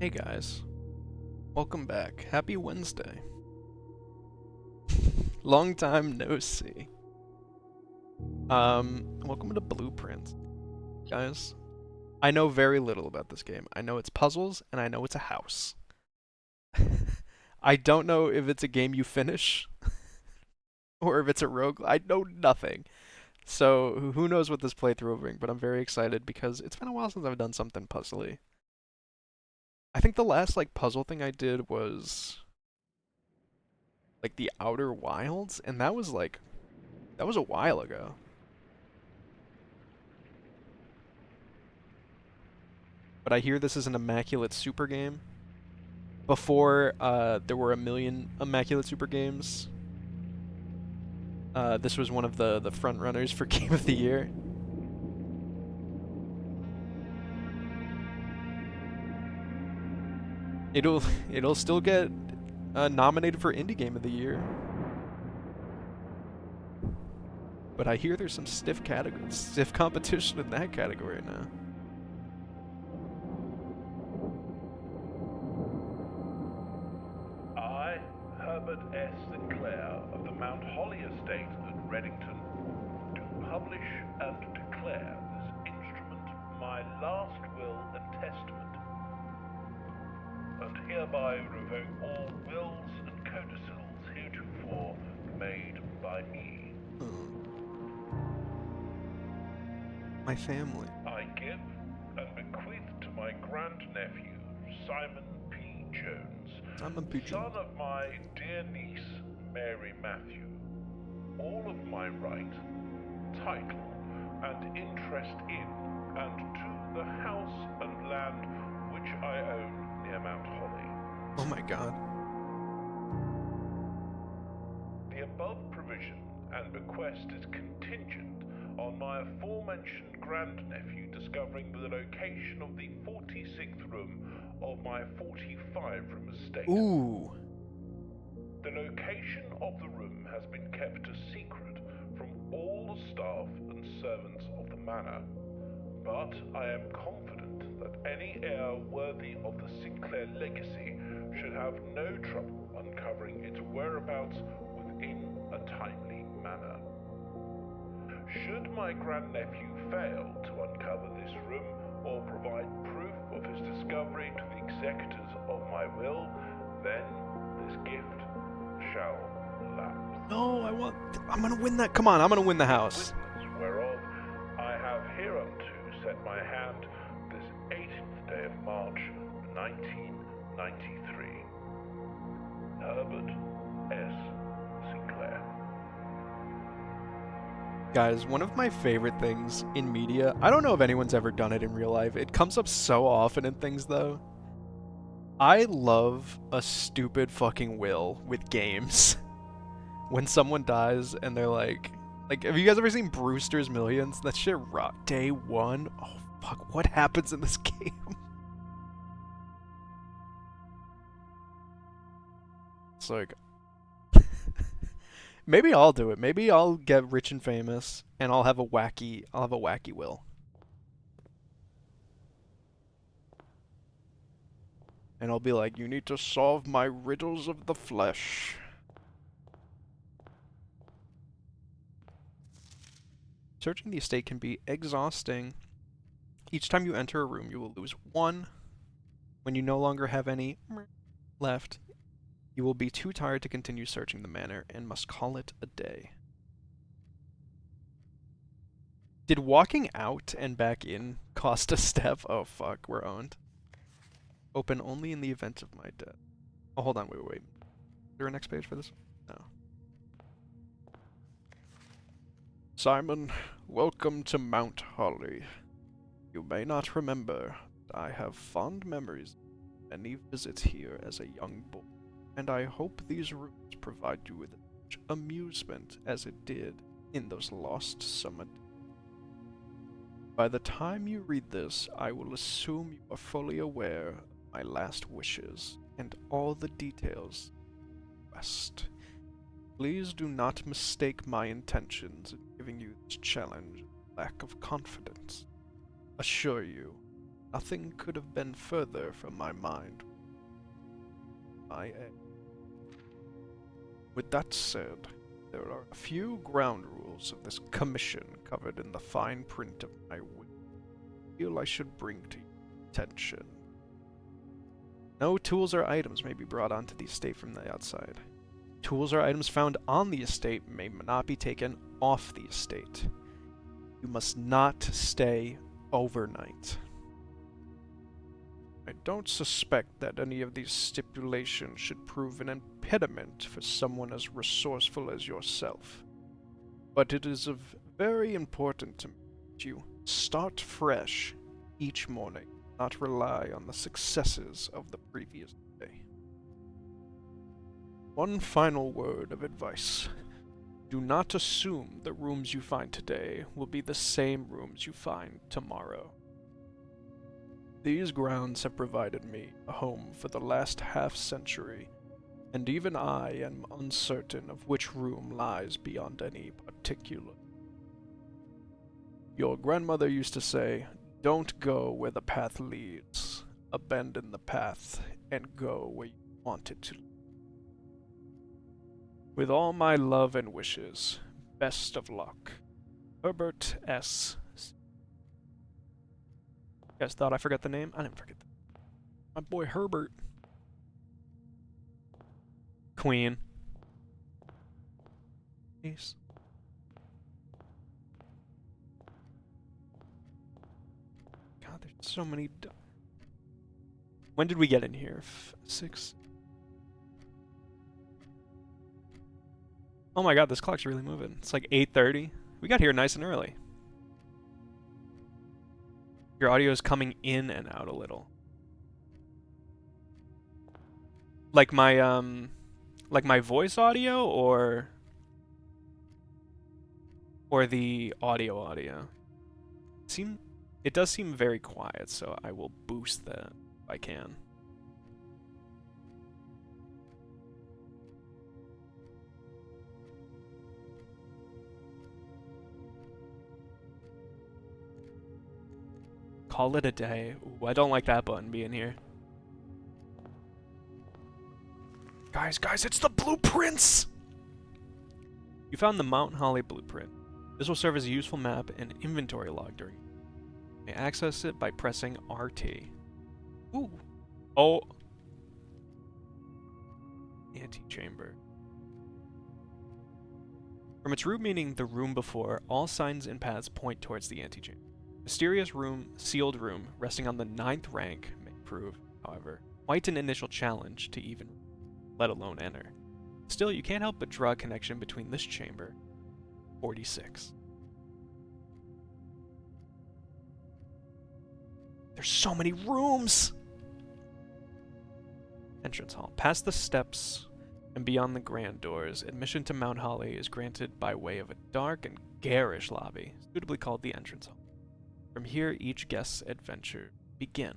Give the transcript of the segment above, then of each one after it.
Hey guys, welcome back. Happy Wednesday. Long time no see. Welcome to Blueprint, guys. I know very little about this game. I know it's puzzles and I know it's a house. I don't know if it's a game you finish or if it's a rogue. I know nothing. So who knows what this playthrough will bring, but I'm very excited because it's been a while since I've done something puzzly. I think the last puzzle thing I did was the Outer Wilds, and that was a while ago. But I hear this is an immaculate super game. Before there were a million immaculate super games, this was one of the front runners for Game of the Year. It'll it'll still get nominated for Indie Game of the Year. But I hear there's some stiff competition in that category now. I, Herbert S. Sinclair of the Mount Holly Estate at Reddington, do publish and declare this instrument my last will and testament, and hereby revoke all wills and codicils heretofore made by me. My family. I give and bequeath to my grandnephew, Simon P. Jones, I'm a pigeon. son of my dear niece, Mary Matthew, all of my right, title, and interest in and to the house and land which I own near Mount Holly. Oh my god. The above provision and bequest is contingent on my aforementioned grandnephew discovering the location of the 46th room of my 45-room estate. Ooh. The location of the room has been kept a secret from all the staff and servants of the manor, but I am confident that any heir worthy of the Sinclair legacy should have no trouble uncovering its whereabouts within a timely manner. Should my grandnephew fail to uncover this room or provide proof of his discovery to the executors of my will, then this gift shall lapse. No, I'm gonna win that. Come on, I'm gonna win the house. Witness whereof I have hereunto set my hand this 18th day of March, 1993. Herbert S. Sinclair. Guys, one of my favorite things in media, I don't know if anyone's ever done it in real life. It comes up so often in things though. I love a stupid fucking will with games. When someone dies and they're like, have you guys ever seen Brewster's Millions? That shit rock. Day one? Oh fuck, what happens in this game? It's like, maybe I'll do it. Maybe I'll get rich and famous, and I'll have a wacky will. And I'll be like, you need to solve my riddles of the flesh. Searching the estate can be exhausting. Each time you enter a room, you will lose one. When you no longer have any left, you will be too tired to continue searching the manor and must call it a day. Did walking out and back in cost a step? Oh fuck, we're owned. Open only in the event of my death. Oh, hold on, wait. Is there a next page for this? No. Simon, welcome to Mount Holly. You may not remember, but I have fond memories of many visits here as a young boy, and I hope these rooms provide you with as much amusement as it did in those lost summer days. By the time you read this, I will assume you are fully aware of my last wishes and all the details west. Please do not mistake my intentions in giving you this challenge with lack of confidence. Assure you, Nothing could have been further from my mind. My aim. With that said, there are a few ground rules of this commission covered in the fine print of my will. I feel I should bring to your attention. No tools or items may be brought onto the estate from the outside. Tools or items found on the estate may not be taken off the estate. You must not stay overnight. I don't suspect that any of these stipulations should prove an impediment for someone as resourceful as yourself. But it is of very important to me that you start fresh each morning, not rely on the successes of the previous day. One final word of advice. Do not assume the rooms you find today will be the same rooms you find tomorrow. These grounds have provided me a home for the last half-century, and even I am uncertain of which room lies beyond any particular. Your grandmother used to say, "Don't go where the path leads. Abandon the path and go where you want it to lead." With all my love and wishes, best of luck. Herbert S. You guys thought I forgot the name? I didn't forget that. My boy Herbert. Queen. Peace. God, there's so many. When did we get in here? 6. Oh my god, this clock's really moving. It's like 8:30. We got here nice and early. Your audio is coming in and out a little. Like my voice audio or the audio. It does seem very quiet, so I will boost that if I can. Call it a day. Ooh, I don't like that button being here. Guys, it's the blueprints! You found the Mount Holly blueprint. This will serve as a useful map and inventory log during. You may access it by pressing RT. Ooh. Oh. Antechamber. From its root meaning, the room before, all signs and paths point towards the antechamber. Mysterious room, sealed room, resting on the 9th rank may prove, however, quite an initial challenge to even, let alone enter. Still, you can't help but draw a connection between this chamber, 46. There's so many rooms! Entrance hall. Past the steps and beyond the grand doors, admission to Mount Holly is granted by way of a dark and garish lobby, suitably called the entrance hall. From here, each guest's adventure begin.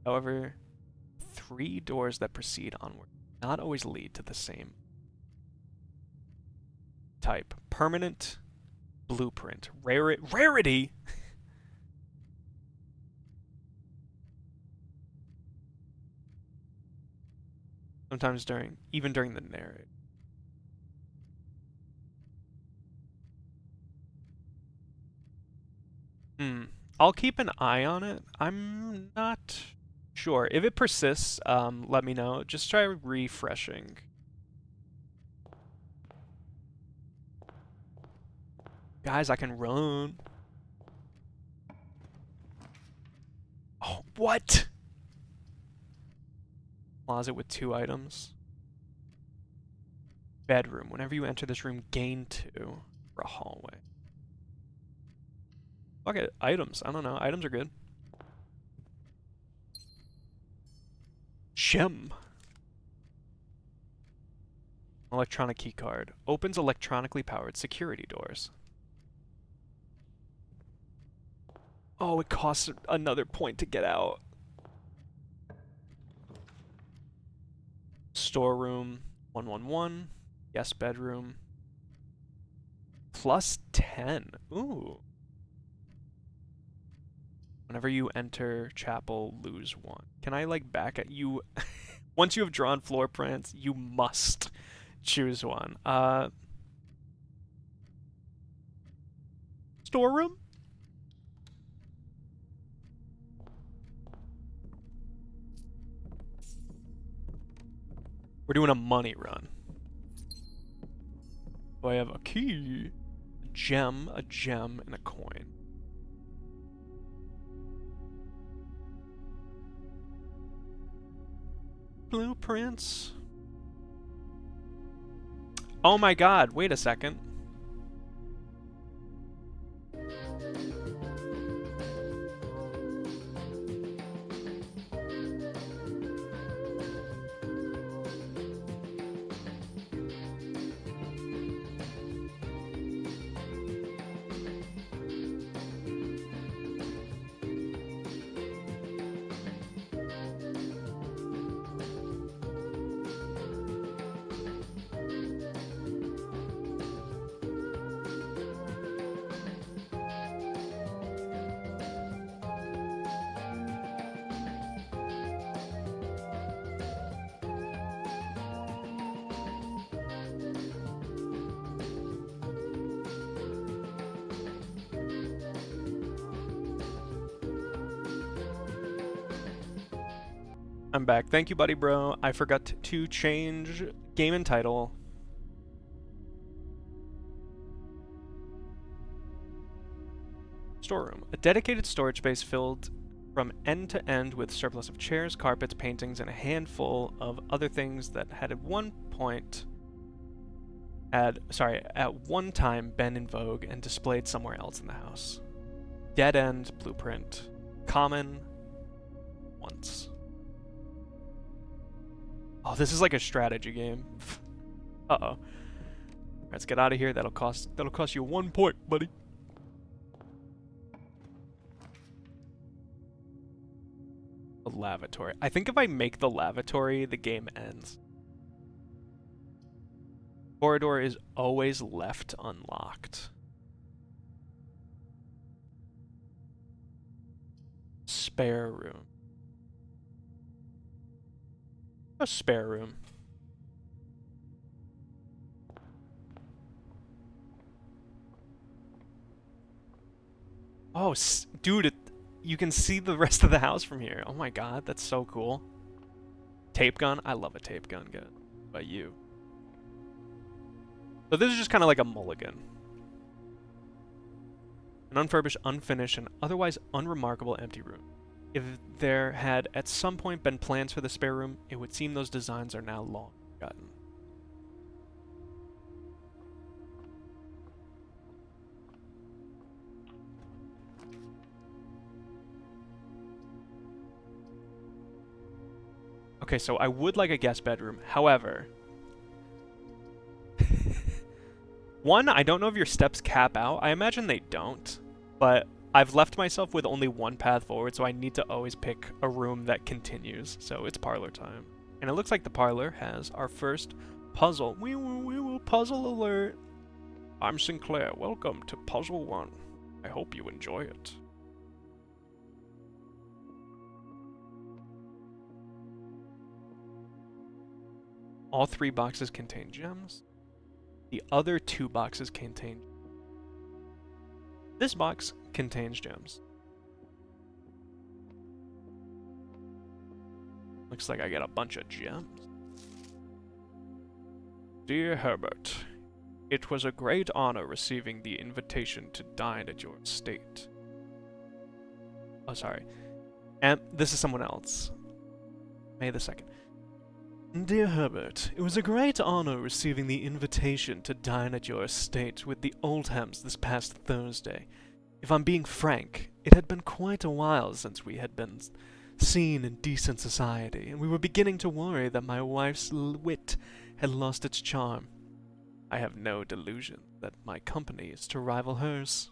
However, 3 doors that proceed onward not always lead to the same type. Permanent blueprint. Rarity? Sometimes even during the narrative. I'll keep an eye on it. I'm not sure. If it persists, let me know. Just try refreshing. Guys, I can run. Oh, what? Closet with 2 items. Bedroom. Whenever you enter this room, gain 2 for a hallway. Okay, items. I don't know. Items are good. Gem. Electronic key card. Opens electronically powered security doors. Oh, it costs another point to get out. Storeroom. 111. Yes, bedroom. +10. Ooh. Whenever you enter chapel, lose 1. Can I, like, back at you? Once you have drawn floor plans, you must choose one. Storeroom? We're doing a money run. So I have a key, a gem, and a coin. Blueprints. Oh my god, wait a second. I'm back. Thank you, buddy bro. I forgot to change game and title. Storeroom. A dedicated storage space filled from end to end with surplus of chairs, carpets, paintings, and a handful of other things that had at one time been in vogue and displayed somewhere else in the house. Dead end, blueprint. Common. Once. Oh, this is like a strategy game. Uh-oh. Let's get out of here. That'll cost you 1 point, buddy. A lavatory. I think if I make the lavatory, the game ends. Corridor is always left unlocked. Spare room. A spare room. Oh, dude, you can see the rest of the house from here. Oh my god, that's so cool. Tape gun? I love a tape gun. Good. By you. So this is just kind of like a mulligan. An unfurbished, unfinished, and otherwise unremarkable empty room. If there had at some point been plans for the spare room, it would seem those designs are now long forgotten. Okay, so I would like a guest bedroom. However, one, I don't know if your steps cap out. I imagine they don't, but I've left myself with only one path forward, so I need to always pick a room that continues. So it's parlor time. And it looks like the parlor has our first puzzle. Wee woo, puzzle alert. I'm Sinclair. Welcome to Puzzle 1. I hope you enjoy it. All 3 boxes contain gems. The other 2 boxes contain... This box contains gems. Looks like I get a bunch of gems. Dear Herbert, it was a great honor receiving the invitation to dine at your estate. Oh, sorry. And this is someone else. May the 2nd. Dear Herbert, it was a great honor receiving the invitation to dine at your estate with the Oldhams this past Thursday. If I'm being frank, it had been quite a while since we had been seen in decent society, and we were beginning to worry that my wife's wit had lost its charm. I have no delusion that my company is to rival hers.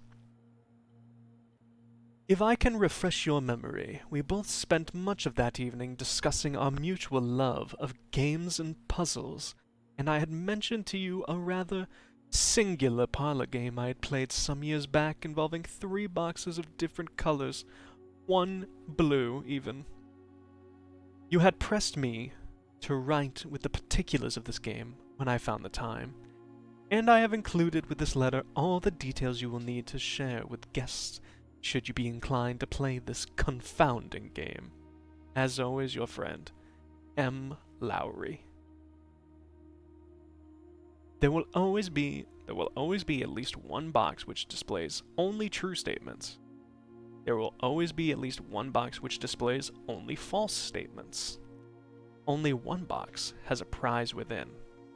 If I can refresh your memory, we both spent much of that evening discussing our mutual love of games and puzzles, and I had mentioned to you a rather singular parlor game I had played some years back involving 3 boxes of different colors, 1 blue, even. You had pressed me to write with the particulars of this game when I found the time, and I have included with this letter all the details you will need to share with guests should you be inclined to play this confounding game. As always, your friend, M. Lowry. There will always be at least one box which displays only true statements. There will always be at least one box which displays only false statements. Only one box has a prize within.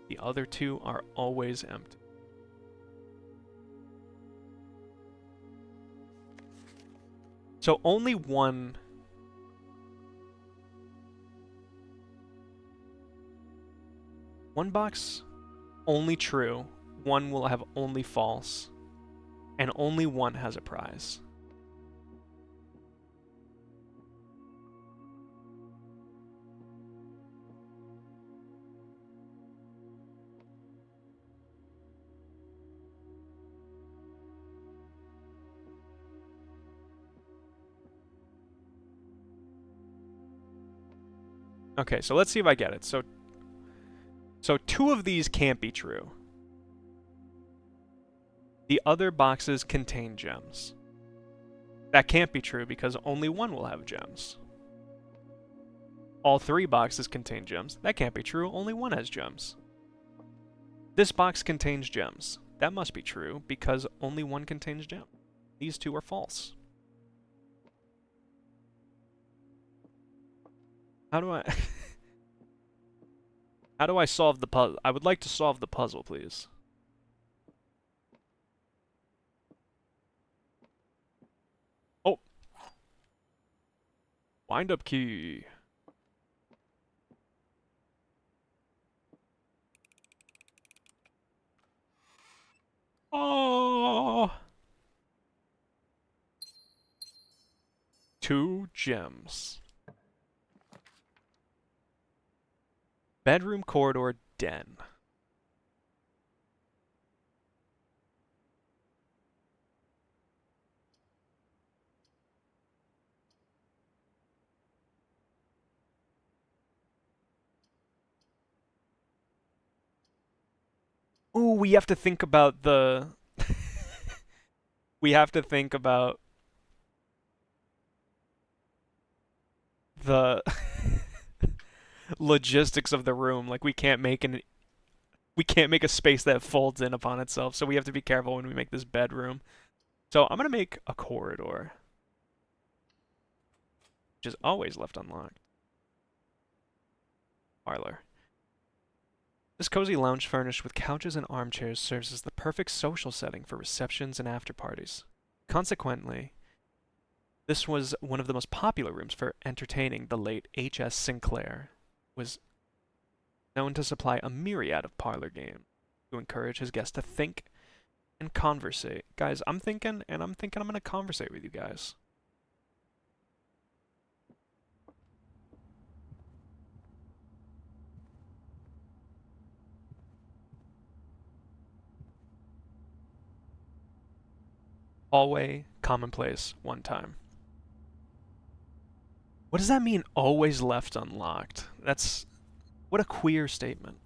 The other two are always empty. So only one box, only true, one will have only false, and only one has a prize. Okay, so let's see if I get it. So two of these can't be true. The other boxes contain gems. That can't be true because only one will have gems. All 3 boxes contain gems. That can't be true, only one has gems. This box contains gems. That must be true because only one contains gems. These 2 are false. How do I solve the puzzle? I would like to solve the puzzle, please. Oh. Wind up key. Oh. 2 gems. Bedroom, corridor, den. Ooh, we have to think about the... we have to think about the logistics of the room. Like, we can't make a space that folds in upon itself, so we have to be careful when we make this bedroom. So I'm gonna make a corridor, which is always left unlocked. Parlor. This cozy lounge furnished with couches and armchairs serves as the perfect social setting for receptions and after parties. Consequently, this was one of the most popular rooms for entertaining. The late H.S. Sinclair was known to supply a myriad of parlor games to encourage his guests to think and conversate. Guys, I'm thinking I'm going to conversate with you guys. Hallway, commonplace, one time. What does that mean, always left unlocked? What a queer statement.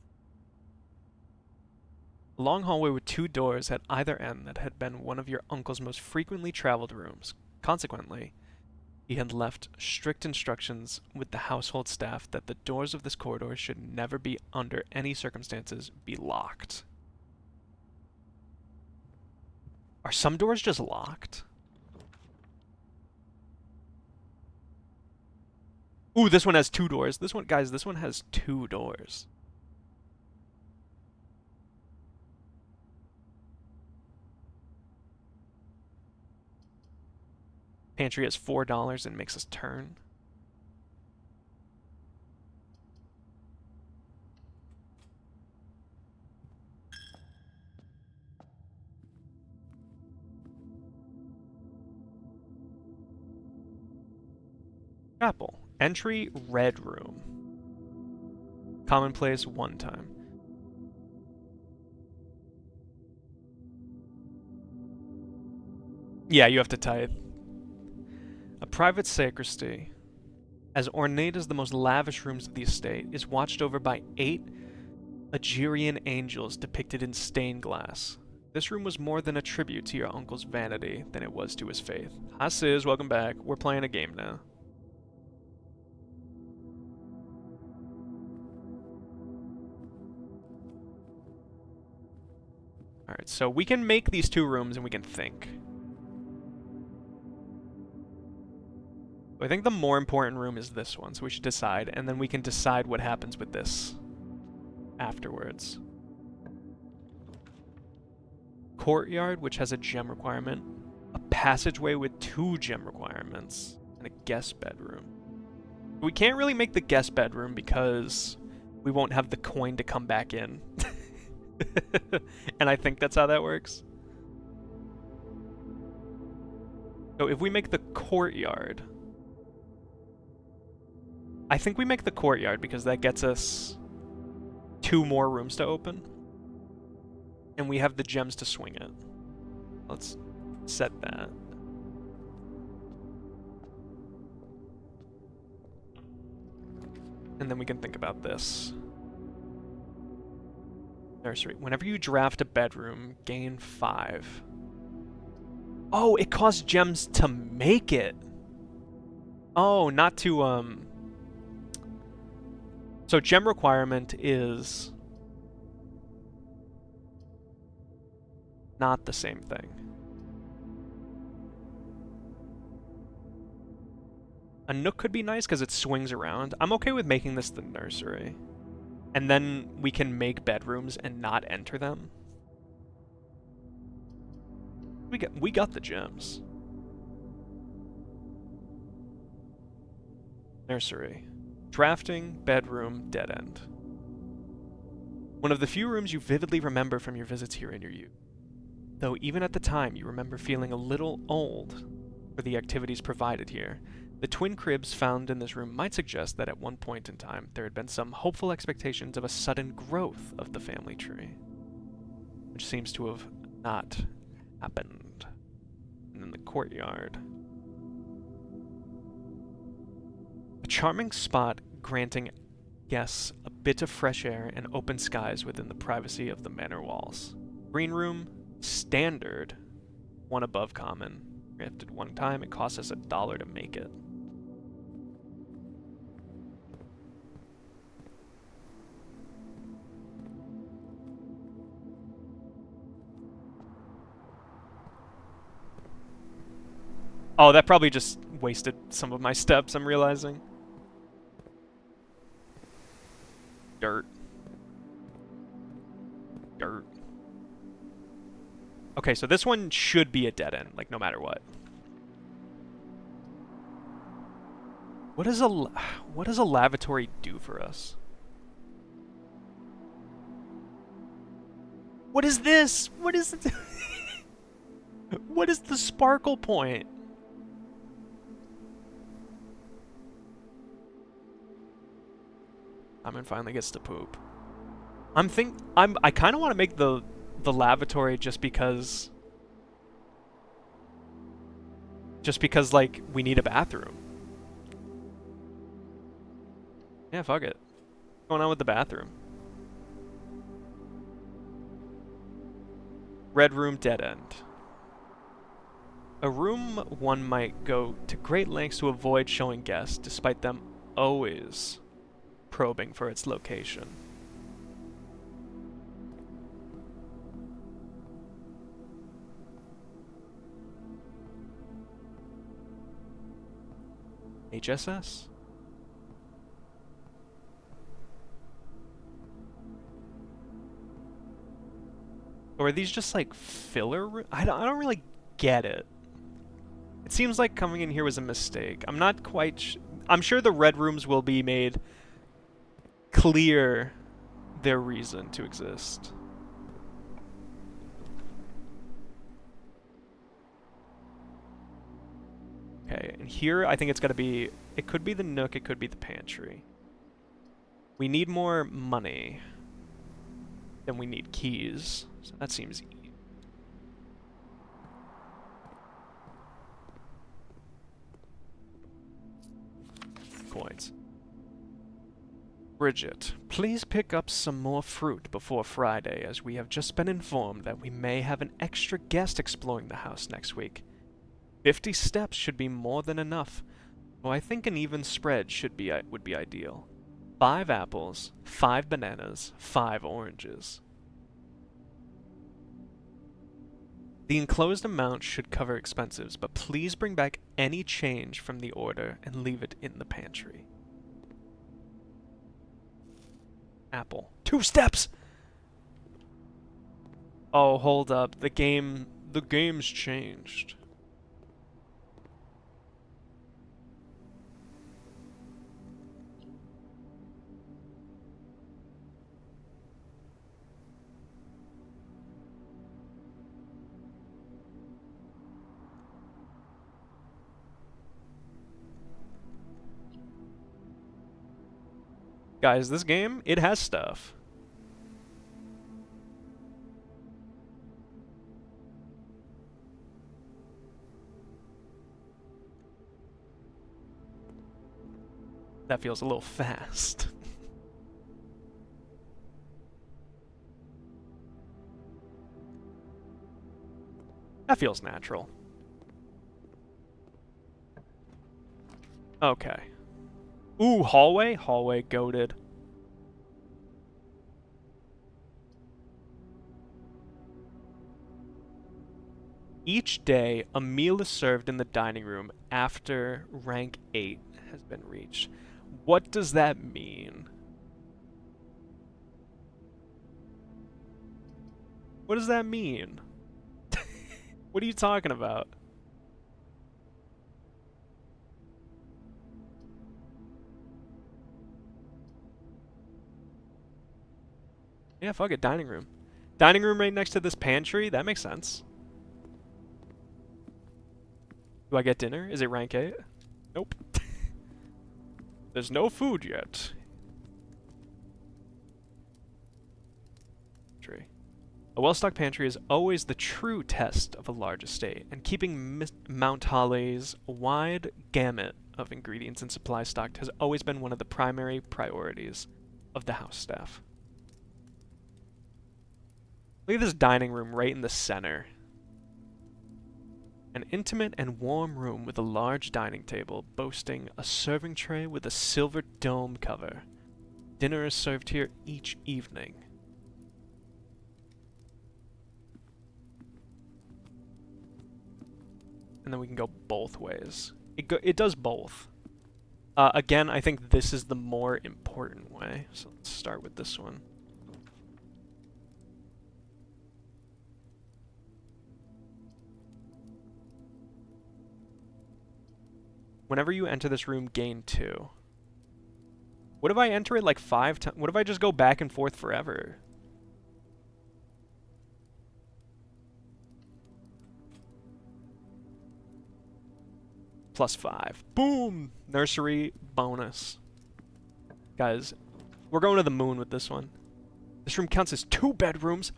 A long hallway with 2 doors at either end that had been one of your uncle's most frequently traveled rooms. Consequently, he had left strict instructions with the household staff that the doors of this corridor should never be, under any circumstances, be locked. Are some doors just locked? Ooh, this one has 2 doors. This one has 2 doors. Pantry has $4 and makes us turn. Chapel. Entry, red room. Commonplace, one time. Yeah, you have to tithe. private sacristy, as ornate as the most lavish rooms of the estate, is watched over by 8 Agirian angels depicted in stained glass. This room was more than a tribute to your uncle's vanity than it was to his faith. Hi Sis, welcome back. We're playing a game now. Alright, so we can make these 2 rooms and we can think. I think the more important room is this one, so we should decide, and then we can decide what happens with this afterwards. Courtyard, which has a gem requirement, a passageway with 2 gem requirements, and a guest bedroom. We can't really make the guest bedroom because we won't have the coin to come back in. And I think that's how that works. So if we make the courtyard, I think we make the courtyard because that gets us 2 more rooms to open. And we have the gems to swing it. Let's set that. And then we can think about this. Nursery. Whenever you draft a bedroom, gain 5. Oh, it costs gems to make it. Oh, not to, So gem requirement is not the same thing. A nook could be nice because it swings around. I'm okay with making this the nursery. And then we can make bedrooms and not enter them. We got the gems. Nursery. Drafting, bedroom, dead end. One of the few rooms you vividly remember from your visits here in your youth. Though even at the time you remember feeling a little old for the activities provided here, the twin cribs found in this room might suggest that at one point in time there had been some hopeful expectations of a sudden growth of the family tree, which seems to have not happened. And then the courtyard. A charming spot granting guests a bit of fresh air and open skies within the privacy of the manor walls. Green room, standard, 1 above common. Granted 1 time, it costs us $1 to make it. Oh, that probably just wasted some of my steps, I'm realizing. Dirt. Dirt. Okay, so this one should be a dead end, like, no matter what. What does a lavatory do for us? What is this? What is it? What is the sparkle point? Simon finally gets to poop. I kind of want to make the lavatory just because like we need a bathroom. Yeah, fuck it. What's going on with the bathroom? Red room, dead end. A room one might go to great lengths to avoid showing guests, despite them always probing for its location. HSS? Or are these just like filler? I don't really get it. It seems like coming in here was a mistake. I'm not quite I'm sure the red rooms will be made clear their reason to exist. Okay, and here I think it's gotta be, it could be the nook, it could be the pantry. We need more money than we need keys, so that seems easy. Bridget, please pick up some more fruit before Friday, as we have just been informed that we may have an extra guest exploring the house next week. 50 steps should be more than enough, so I think an even spread would be ideal. 5 apples, 5 bananas, 5 oranges. The enclosed amount should cover expenses, but please bring back any change from the order and leave it in the pantry. Apple. 2 steps! Oh, hold up. The game's changed. Guys, this game, it has stuff. That feels a little fast. That feels natural. Okay. Ooh, hallway? Hallway goated. Each day, a meal is served in the dining room after rank 8 has been reached. What does that mean? What does that mean? What are you talking about? Yeah, fuck it, dining room. Dining room right next to this pantry? That makes sense. Do I get dinner? Is it rank 8? Nope. There's no food yet. Tree. A well-stocked pantry is always the true test of a large estate, and keeping Mount Holly's wide gamut of ingredients and supplies stocked has always been one of the primary priorities of the house staff. Look at this dining room right in the center. An intimate and warm room with a large dining table boasting a serving tray with a silver dome cover. Dinner is served here each evening. And then we can go both ways. It does both. Again, I think this is the more important way. So let's start with this one. Whenever you enter this room, gain 2. What if I enter it like 5 times? What if I just go back and forth forever? +5. Boom! Nursery bonus. Guys, we're going to the moon with this one. This room counts as 2 bedrooms.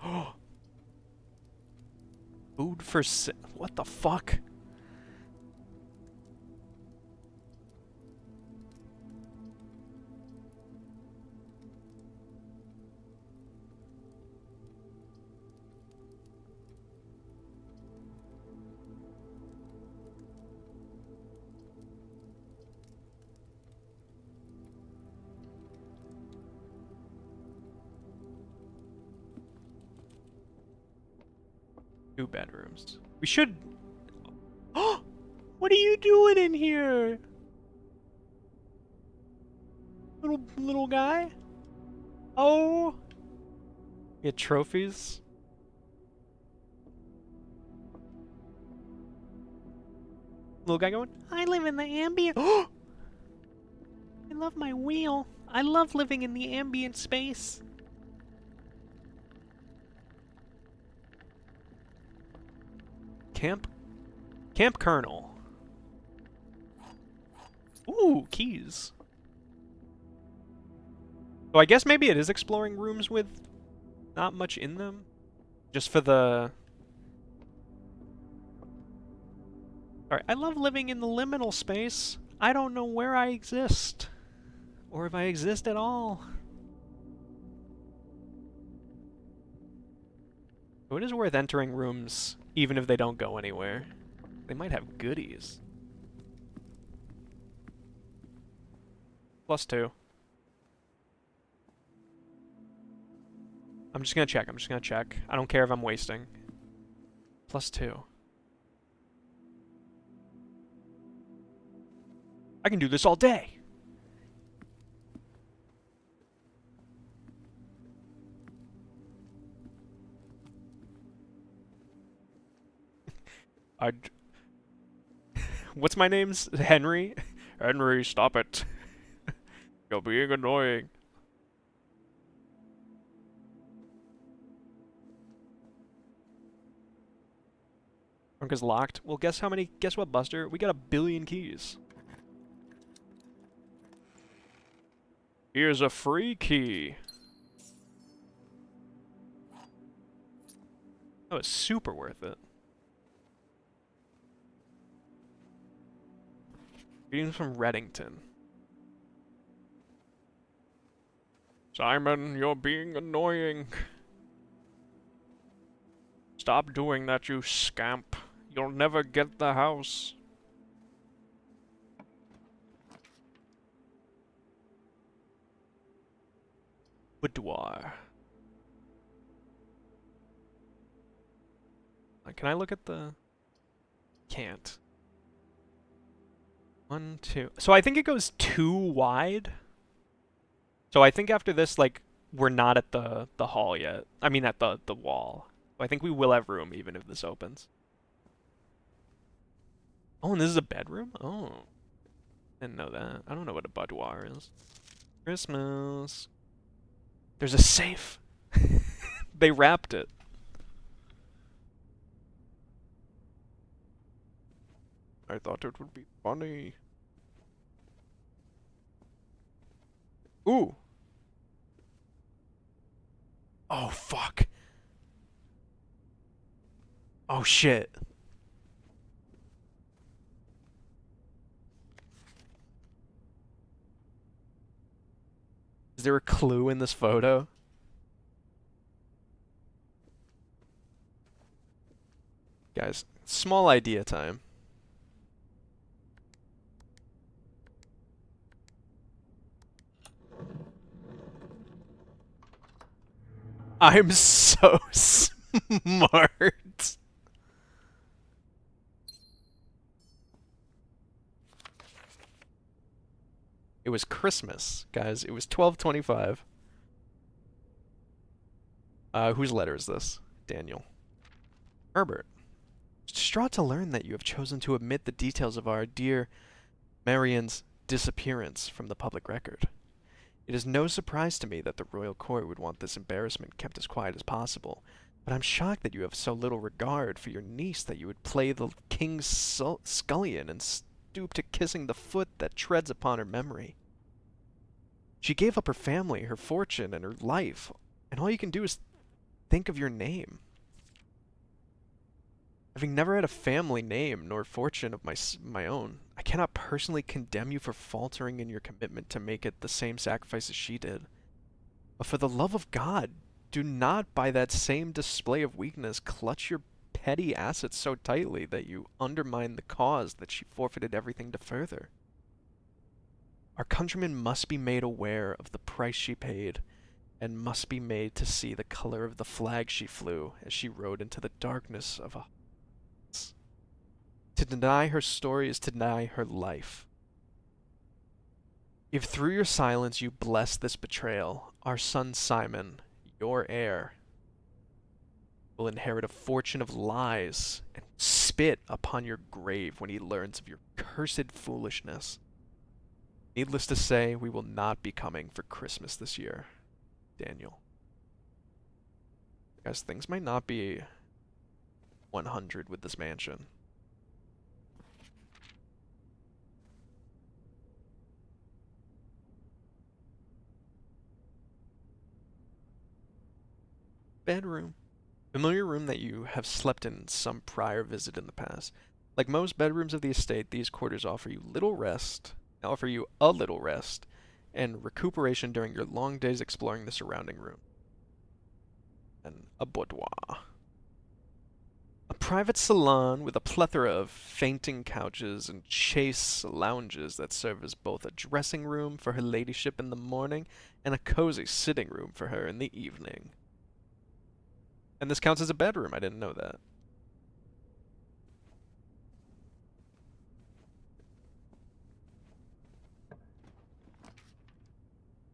Food for what the fuck? Two bedrooms. We should... Oh! What are you doing in here? Little guy? Oh! Get trophies? Little guy going, I live in the ambient... I love my wheel. I love living in the ambient space. Camp Colonel. Ooh, keys. So I guess maybe it is exploring rooms with not much in them. Just for the... Alright, I love living in the liminal space. I don't know where I exist. Or if I exist at all. So it is worth entering rooms, even if they don't go anywhere. They might have goodies. +2. I'm just gonna check. I don't care if I'm wasting. +2. I can do this all day! What's my name's? Henry? Henry, stop it. You're being annoying. Trunk is locked. Well, guess what, Buster? We got 1 billion keys. Here's a free key. That was super worth it. Greetings from Reddington. Simon, you're being annoying. Stop doing that, you scamp. You'll never get the house. Boudoir. Can I look at the... Can't. 1, 2... So I think it goes 2 wide. So I think after this, like, we're not at the hall yet. I mean, at the wall. I think we will have room, even if this opens. Oh, and this is a bedroom? Oh. Didn't know that. I don't know what a boudoir is. Christmas. There's a safe. They wrapped it. I thought it would be funny. Ooh. Oh, fuck. Oh, shit. Is there a clue in this photo? Guys, small idea time. I'm so smart. It was Christmas, guys. It was 12/25. Whose letter is this? Daniel. Herbert. Distraught to learn that you have chosen to omit the details of our dear Marian's disappearance from the public record. It is no surprise to me that the royal court would want this embarrassment kept as quiet as possible, but I'm shocked that you have so little regard for your niece that you would play the king's scullion and stoop to kissing the foot that treads upon her memory. She gave up her family, her fortune, and her life, and all you can do is think of your name. Having never had a family name nor fortune of my own, I cannot personally condemn you for faltering in your commitment to make it the same sacrifice as she did. But for the love of God, do not by that same display of weakness clutch your petty assets so tightly that you undermine the cause that she forfeited everything to further. Our countrymen must be made aware of the price she paid, and must be made to see the color of the flag she flew as she rode into the darkness of a... To deny her story is to deny her life. If through your silence you bless this betrayal, our son Simon, your heir, will inherit a fortune of lies and spit upon your grave when he learns of your cursed foolishness. Needless to say, we will not be coming for Christmas this year. Daniel. Guys, things might not be 100 with this mansion. Bedroom. Familiar room that you have slept in some prior visit in the past. Like most bedrooms of the estate, these quarters offer you a little rest and recuperation during your long days exploring the surrounding room. And a boudoir. private salon with a plethora of fainting couches and chaise lounges that serve as both a dressing room for her ladyship in the morning and a cozy sitting room for her in the evening. And this counts as a bedroom. I didn't know that.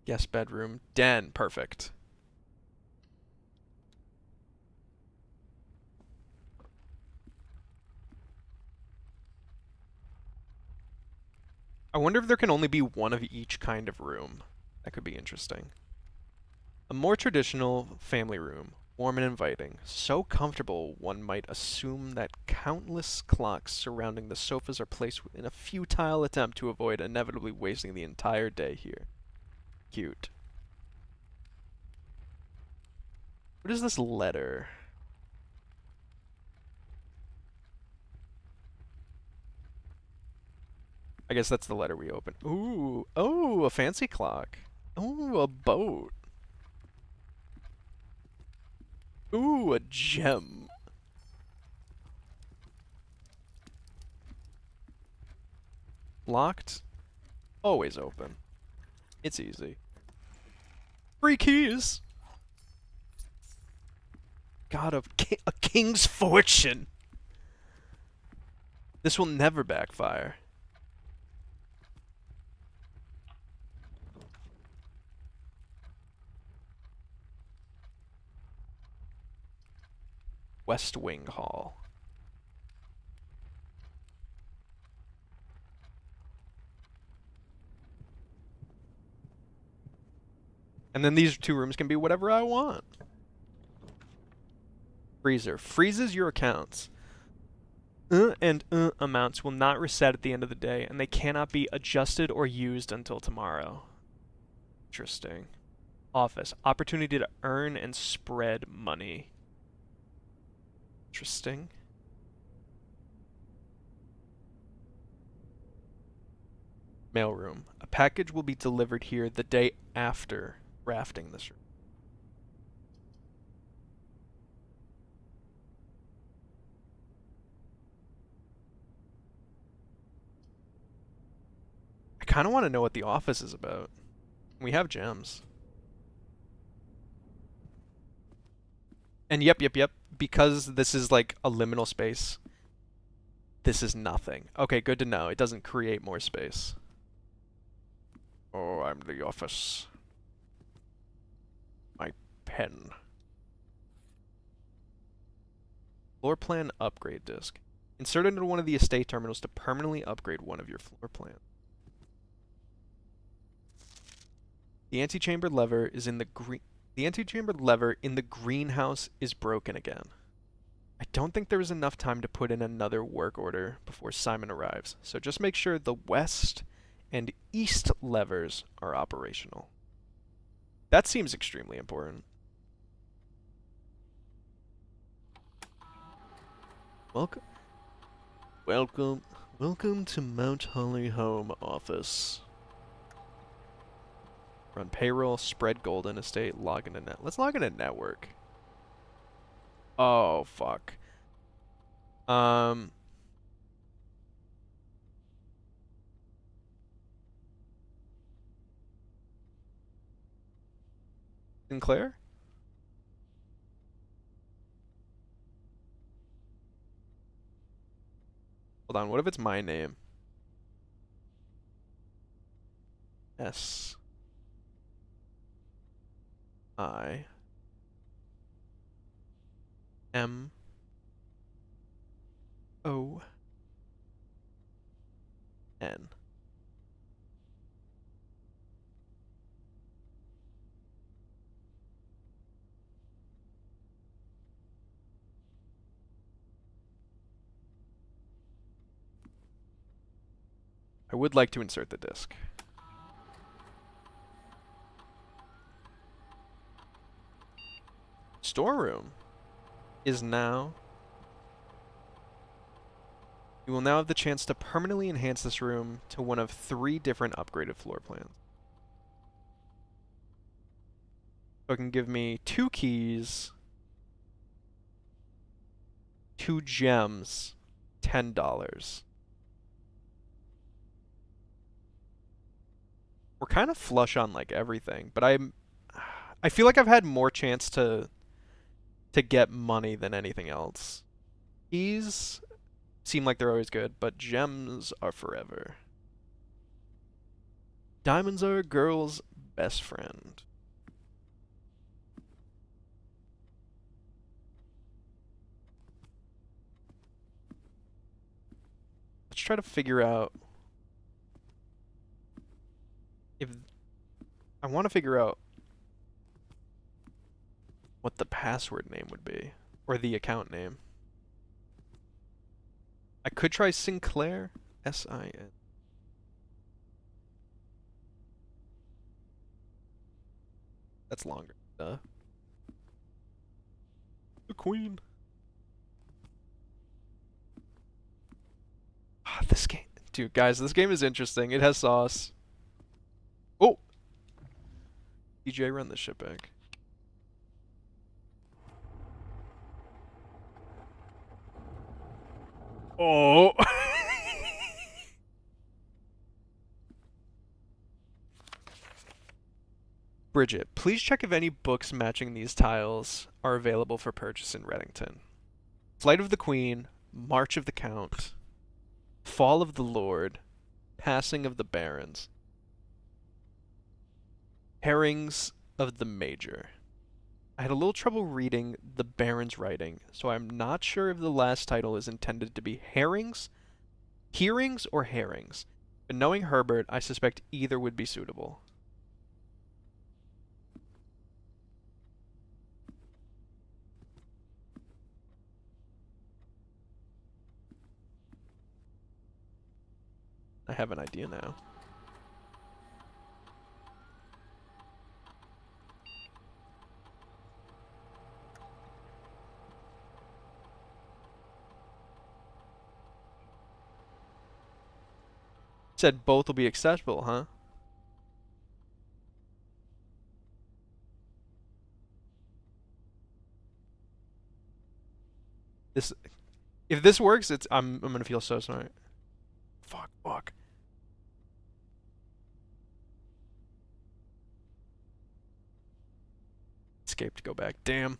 Guest bedroom. Den. Perfect. I wonder if there can only be one of each kind of room. That could be interesting. A more traditional family room, warm and inviting, so comfortable one might assume that countless clocks surrounding the sofas are placed in a futile attempt to avoid inevitably wasting the entire day here. Cute. What is this letter? I guess that's the letter we open. Ooh, oh, a fancy clock. Ooh, a boat. Ooh, a gem. Locked. Always open. It's easy. Free keys. God of a king's fortune. This will never backfire. West Wing Hall. And then these two rooms can be whatever I want. Freezer. Freezes your accounts. And amounts will not reset at the end of the day, and they cannot be adjusted or used until tomorrow. Interesting. Office. Opportunity to earn and spread money. Interesting. Mailroom. A package will be delivered here the day after rafting this room. I kind of want to know what the office is about. We have gems. And yep. Because this is like a liminal space, this is nothing. Okay, good to know. It doesn't create more space. Oh, I'm the office. My pen. Floor plan upgrade disc. Insert it into one of the estate terminals to permanently upgrade one of your floor plans. The antechamber lever is in the green. The antechamber lever in the greenhouse is broken again. I don't think there is enough time to put in another work order before Simon arrives, so just make sure the west and east levers are operational. That seems extremely important. Welcome to Mount Holly Home Office. Run payroll, spread golden estate, log into net. Let's log into network. Oh, fuck. Sinclair? Hold on, what if it's my name? S I M O N. I would like to insert the disk. Storeroom is now. You will now have the chance to permanently enhance this room to one of 3 different upgraded floor plans. So it can give me 2 keys, 2 gems, $10. We're kind of flush on like everything, but I feel like I've had more chance to get money than anything else. Keys seem like they're always good, but gems are forever. Diamonds are a girl's best friend. Let's try to figure out if I want to figure out what the password name would be, or the account name. I could try Sinclair, S-I-N. That's longer. The Queen. Ah, this game, dude, guys, this game is interesting. It has sauce. Oh, DJ, run this shit back. Oh. Bridget, please check if any books matching these tiles are available for purchase in Reddington. Flight of the Queen, March of the Count, Fall of the Lord, Passing of the Barons, Herrings of the Major. I had a little trouble reading the Baron's writing, so I'm not sure if the last title is intended to be hearings, or herrings. But knowing Herbert, I suspect either would be suitable. I have an idea now. Said both will be accessible, huh? If this works, I'm gonna feel so smart. Fuck. Escape to go back. Damn.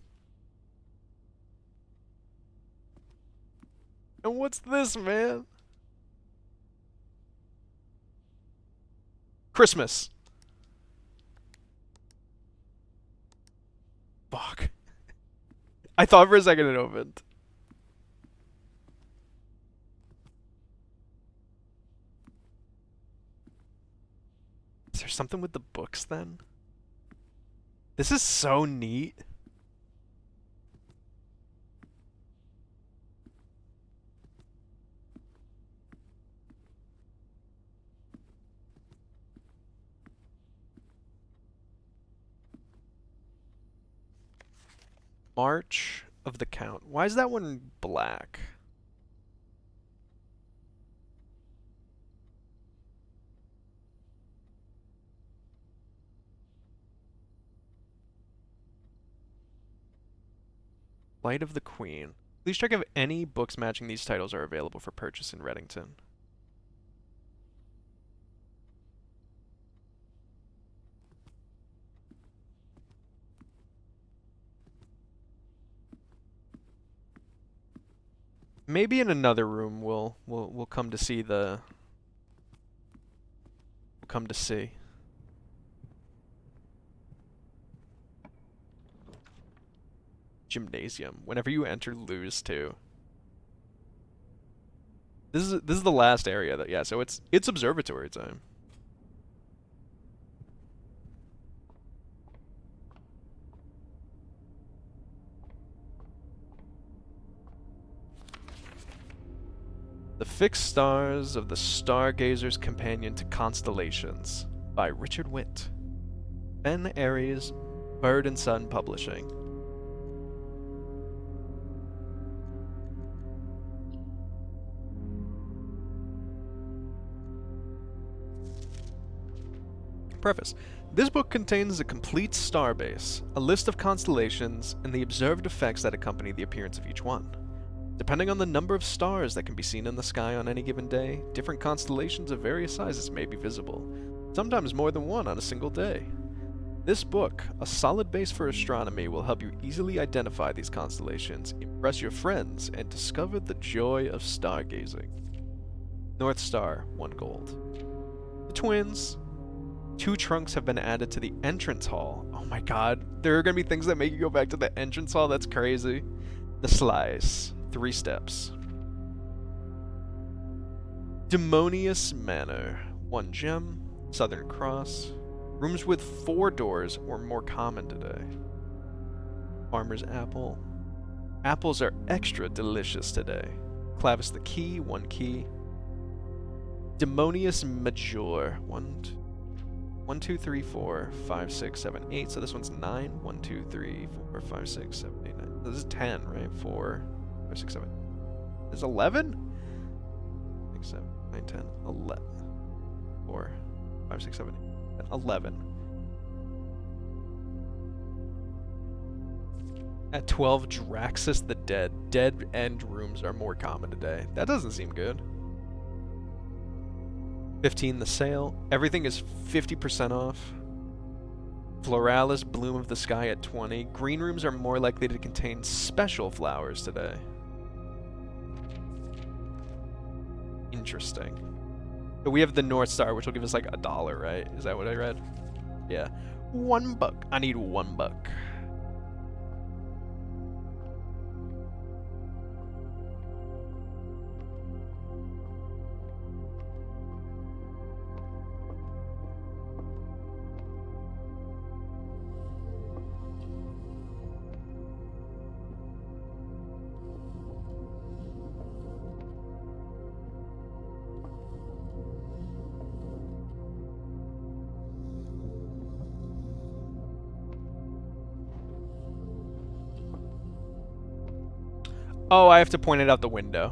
And what's this, man? Christmas. Fuck. I thought for a second it opened. Is there something with the books then? This is so neat. March of the Count. Why is that one black? Flight of the Queen. Please check if any books matching these titles are available for purchase in Reddington. Maybe in another room we'll come to see the Gymnasium. Whenever you enter, lose 2. This is the last area that, yeah, so it's observatory time. The Fixed Stars of the Stargazer's Companion to Constellations by Richard Witt. Ben Aries, Bird and Sun Publishing. Preface. This book contains a complete starbase, a list of constellations, and the observed effects that accompany the appearance of each one. Depending on the number of stars that can be seen in the sky on any given day, different constellations of various sizes may be visible, sometimes more than one on a single day. This book, a solid base for astronomy, will help you easily identify these constellations, impress your friends, and discover the joy of stargazing. North Star, 1 gold. The twins. 2 trunks have been added to the entrance hall. Oh my god, there are going to be things that make you go back to the entrance hall? That's crazy. The slice. 3 steps. Demonius Manor, 1 gem. Southern Cross. Rooms with 4 doors were more common today. Farmer's Apple. Apples are extra delicious today. Clavis the Key, 1 key. Demonius Major, 1, 2, 3, 4, 5, 6, 7, 8. So this one's 9. 1, 2, 3, 4, 5, 6, 7, 8, 9. This is 10, right? 4, 5, 6, 7. This is 11? 6, 7, 9, 10, 11. 4, 5, 6, 7, 8, 11. At 12, Draxus the Dead. Dead end rooms are more common today. That doesn't seem good. 15, the sale. Everything is 50% off. Floralis, Bloom of the Sky at 20. Green rooms are more likely to contain special flowers today. Interesting. So we have the North Star, which will give us like $1, right? Is that what I read? Yeah. $1. I need $1. Oh, I have to point it out the window.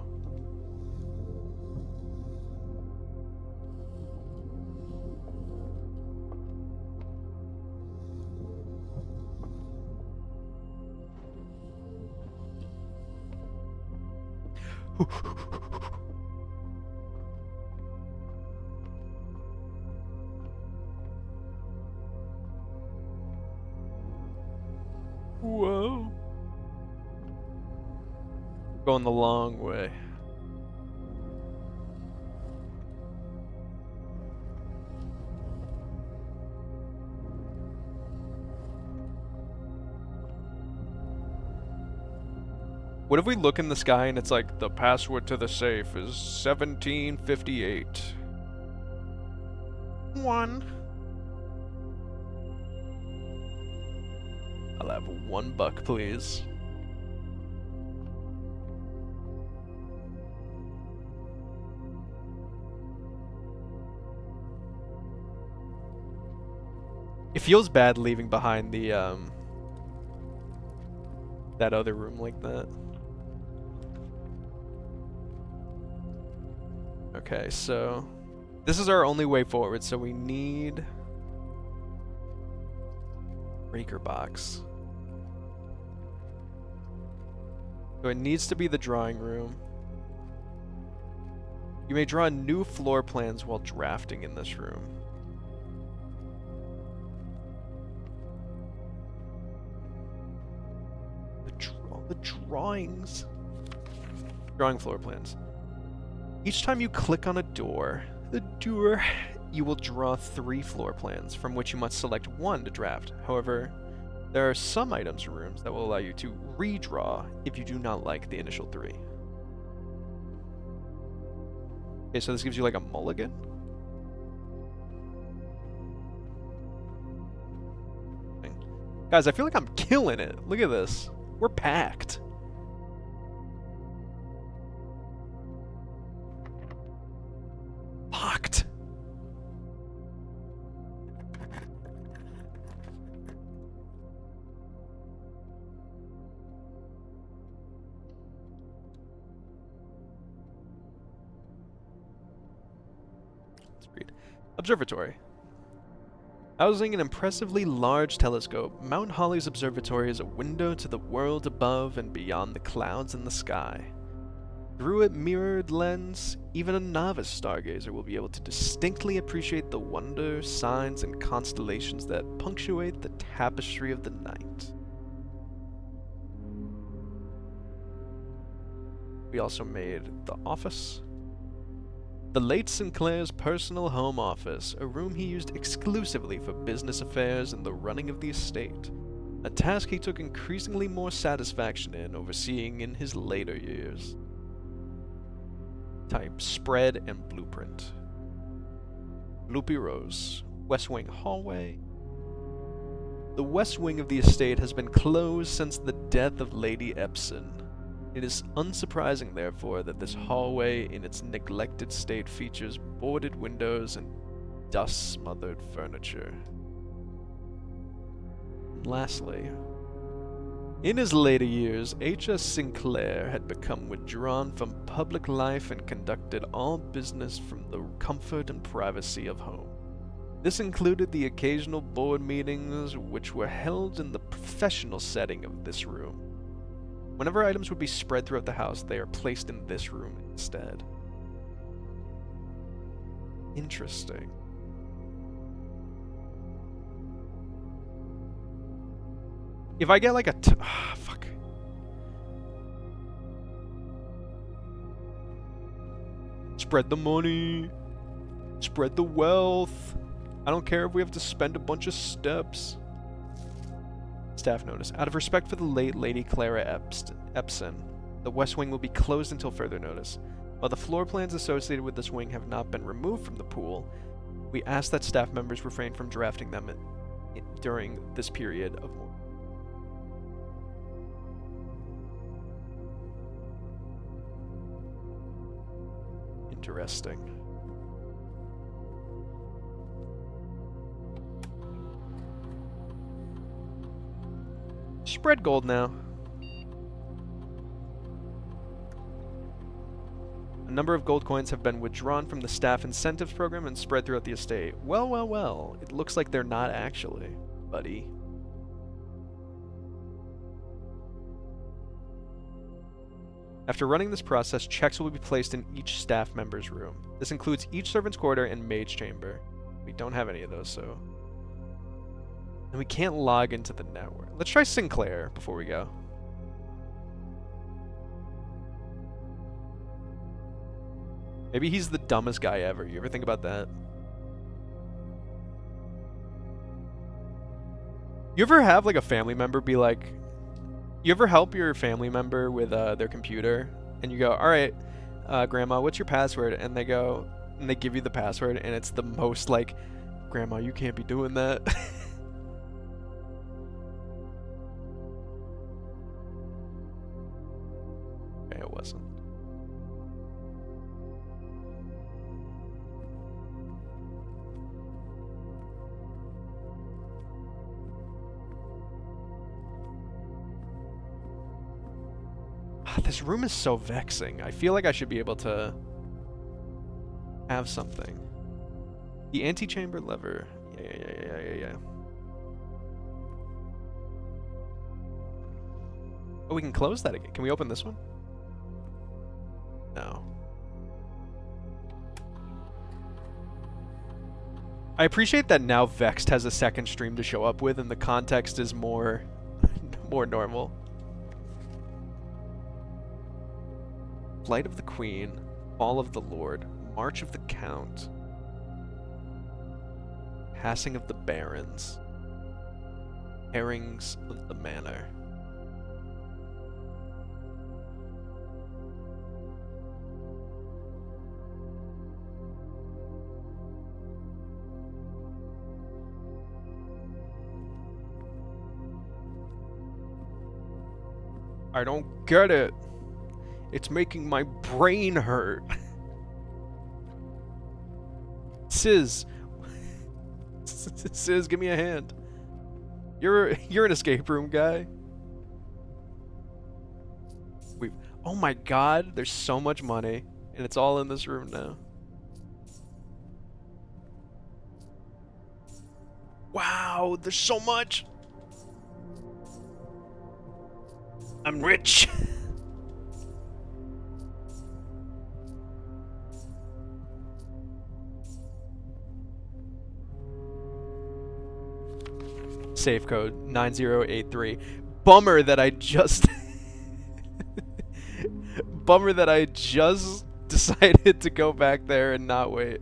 Whoa. Going the long way. What if we look in the sky and it's like the password to the safe is 1758? 1. I'll have $1, please. It feels bad leaving behind the that other room like that. Okay, so this is our only way forward, so we need breaker box. So it needs to be the drawing room. You may draw new floor plans while drafting in this room. The drawings. Drawing floor plans. Each time you click on a door, you will draw 3 floor plans, from which you must select 1 to draft. However, there are some items or rooms that will allow you to redraw if you do not like the initial 3. Okay, so this gives you like a mulligan? Guys, I feel like I'm killing it. Look at this. We're packed. Locked. Let's read. Observatory. Housing an impressively large telescope, Mount Holly's observatory is a window to the world above and beyond the clouds in the sky. Through a mirrored lens, even a novice stargazer will be able to distinctly appreciate the wonder, signs, and constellations that punctuate the tapestry of the night. We also made the office. The late Sinclair's personal home office, a room he used exclusively for business affairs and the running of the estate, a task he took increasingly more satisfaction in overseeing in his later years. Type spread and blueprint. Loopy Rose, West Wing hallway. The west wing of the estate has been closed since the death of Lady Epson. It is unsurprising, therefore, that this hallway in its neglected state features boarded windows and dust-smothered furniture. Lastly, in his later years, H.S. Sinclair had become withdrawn from public life and conducted all business from the comfort and privacy of home. This included the occasional board meetings, which were held in the professional setting of this room. Whenever items would be spread throughout the house, they are placed in this room instead. Interesting. If I get like a fuck. Spread the money. Spread the wealth. I don't care if we have to spend a bunch of steps. Staff notice. Out of respect for the late Lady Clara Epson, the West Wing will be closed until further notice. While the floor plans associated with this wing have not been removed from the pool, we ask that staff members refrain from drafting them during this period of mourning. Interesting. Spread gold now. A number of gold coins have been withdrawn from the staff incentives program and spread throughout the estate. Well, well, well. It looks like they're not actually, buddy. After running this process, checks will be placed in each staff member's room. This includes each servant's quarter and maid's chamber. We don't have any of those, so... And we can't log into the network. Let's try Sinclair before we go. Maybe he's the dumbest guy ever. You ever think about that? You ever have like a family member be like... You ever help your family member with their computer? And you go, alright, Grandma, what's your password? And they go, and they give you the password, and it's the most like, Grandma, you can't be doing that. Okay, it wasn't. This room is so vexing. I feel like I should be able to have something. The antechamber lever. Yeah. Oh, we can close that again. Can we open this one? No. I appreciate that now Vexed has a second stream to show up with and the context is more normal. Flight of the Queen, Fall of the Lord, March of the Count, Passing of the Barons, Herrings of the Manor. I don't get it. It's making my brain hurt. Sizz, give me a hand. You're an escape room guy. Oh my god, there's so much money, and it's all in this room now. Wow, there's so much. I'm rich. safe code 9083. Bummer that I just bummer that I just decided to go back there and not wait.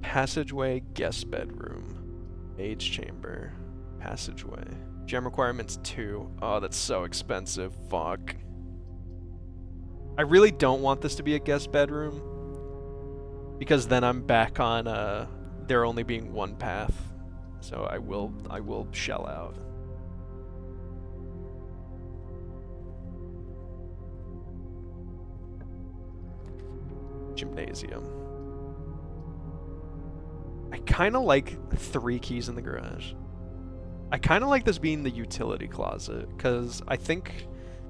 Passageway, guest bedroom, mage chamber, passageway. Gem requirements 2. Oh, that's so expensive. Fuck. I really don't want this to be a guest bedroom, because then I'm back on there only being one path. So I will shell out. Gymnasium. I kind of like 3 keys in the garage. I kind of like this being the utility closet, because I think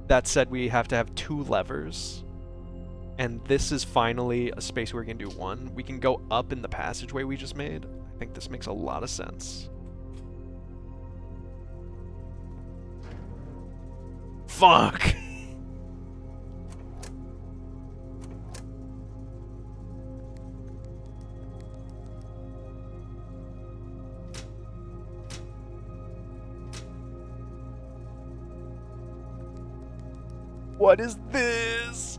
that said we have to have 2 levers, and this is finally a space where we can do 1. We can go up in the passageway we just made. I think this makes a lot of sense. Fuck! What is this?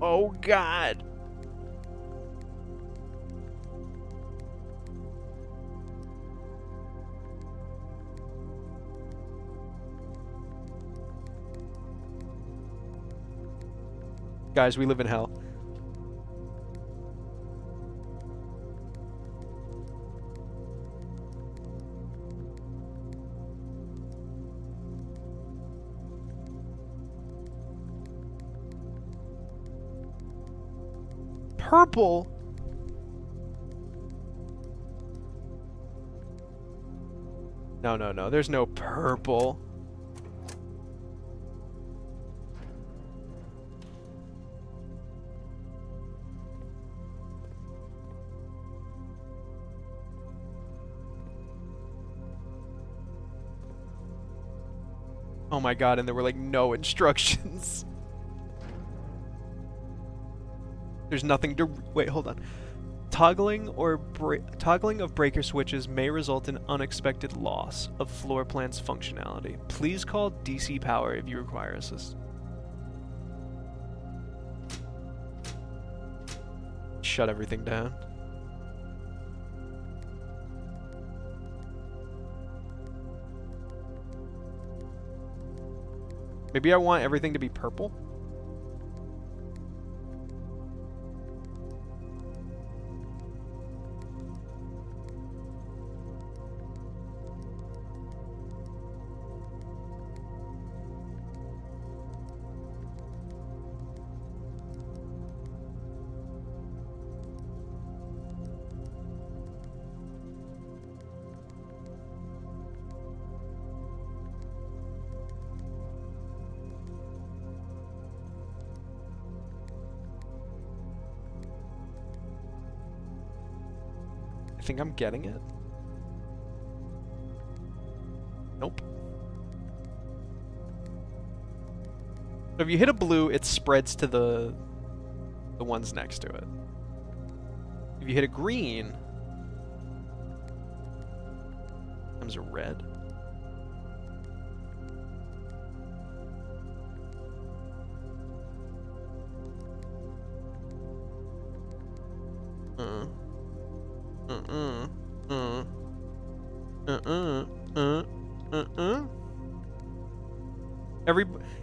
Oh God. Guys, we live in hell. Purple? No, no, no. There's no purple. Oh my God, and there were like no instructions. There's nothing to wait, hold on. Toggling of breaker switches may result in unexpected loss of floor plan's functionality. Please call DC Power if you require assistance. Shut everything down. Maybe I want everything to be purple? I think I'm getting it. Nope. So if you hit a blue, it spreads to the ones next to it. If you hit a green, it becomes a red.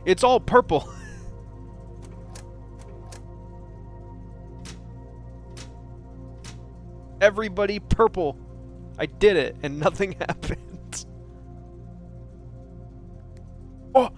It's all purple. Everybody purple. I did it and nothing happened. Oh!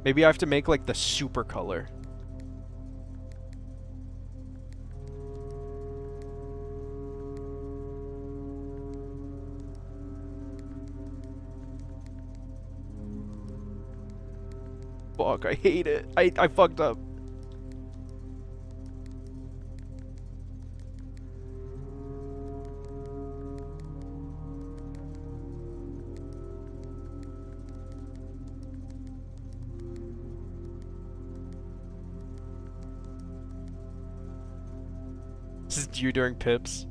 Maybe I have to make like the super color. Fuck, I hate it. I fucked up. This is you during Pips.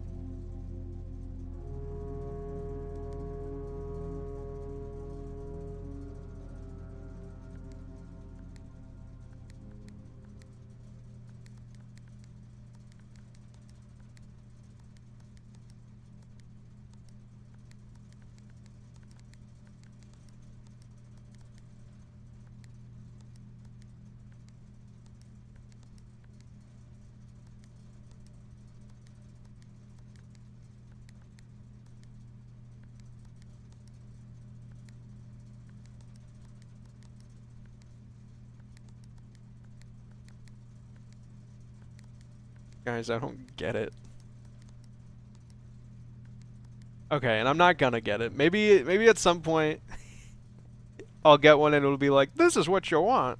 Guys, I don't get it. Okay, and I'm not gonna get it. Maybe at some point I'll get one and it'll be like, this is what you want.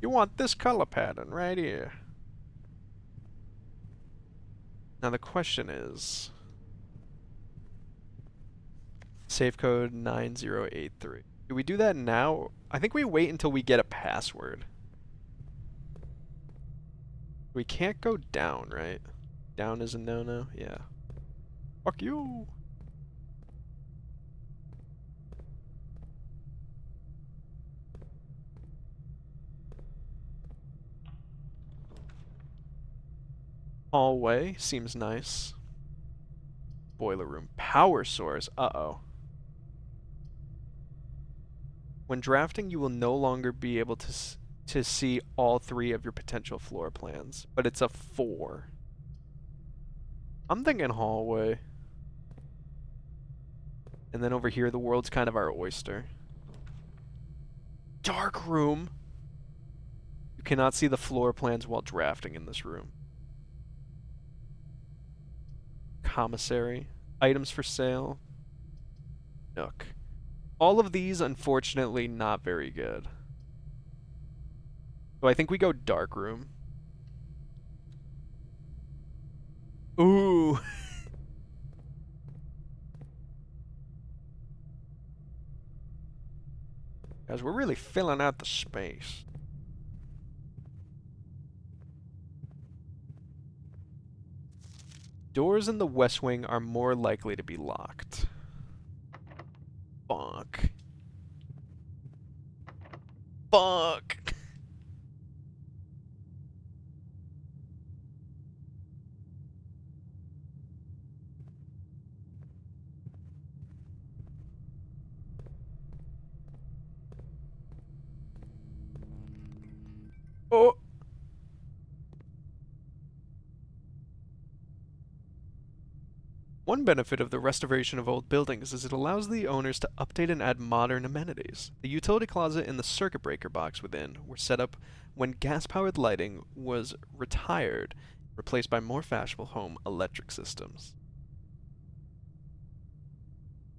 You want this color pattern right here. Now the question is, safe code 9083. Do we do that now? I think we wait until we get a password. We can't go down, right? Down is a no-no? Yeah. Fuck you! Hallway seems nice. Boiler room. Power source. Uh-oh. When drafting, you will no longer be able to see all 3 of your potential floor plans, but it's a 4. I'm thinking hallway. And then over here, the world's kind of our oyster. Dark room. You cannot see the floor plans while drafting in this room. Commissary. Items for sale. Nook. All of these, unfortunately, not very good. So I think we go dark room. Ooh. Guys, we're really filling out the space. Doors in the West Wing are more likely to be locked. Fuck. Fuck. Oh. One benefit of the restoration of old buildings is it allows the owners to update and add modern amenities. The utility closet and the circuit breaker box within were set up when gas-powered lighting was retired, replaced by more fashionable home electric systems.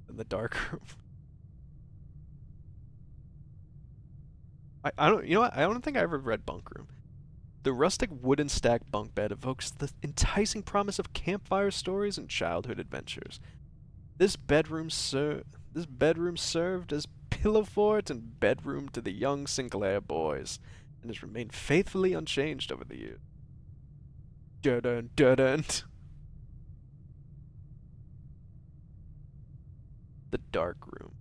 In the dark room. I don't, you know what? I don't think I ever read Bunk Room. The rustic wooden stack bunk bed evokes the enticing promise of campfire stories and childhood adventures. This bedroom served as pillow fort and bedroom to the young Sinclair boys, and has remained faithfully unchanged over the years. Dun dun. The dark room.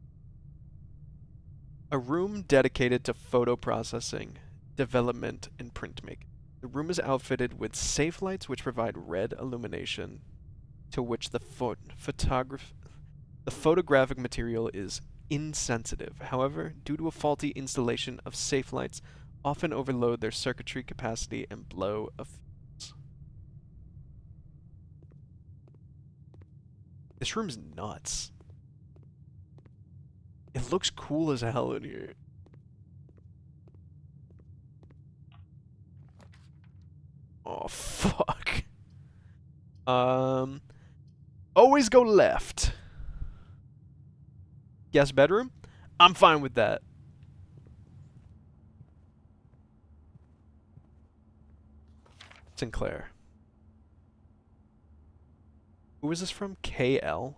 A room dedicated to photo processing, development, and printmaking. The room is outfitted with safe lights which provide red illumination, to which the photographic material is insensitive. However, due to a faulty installation of safe lights, often overload their circuitry capacity and blow a fuse. This room's nuts. It looks cool as hell in here. Oh, fuck. Always go left. Guest bedroom? I'm fine with that. Sinclair. Who is this from? KL?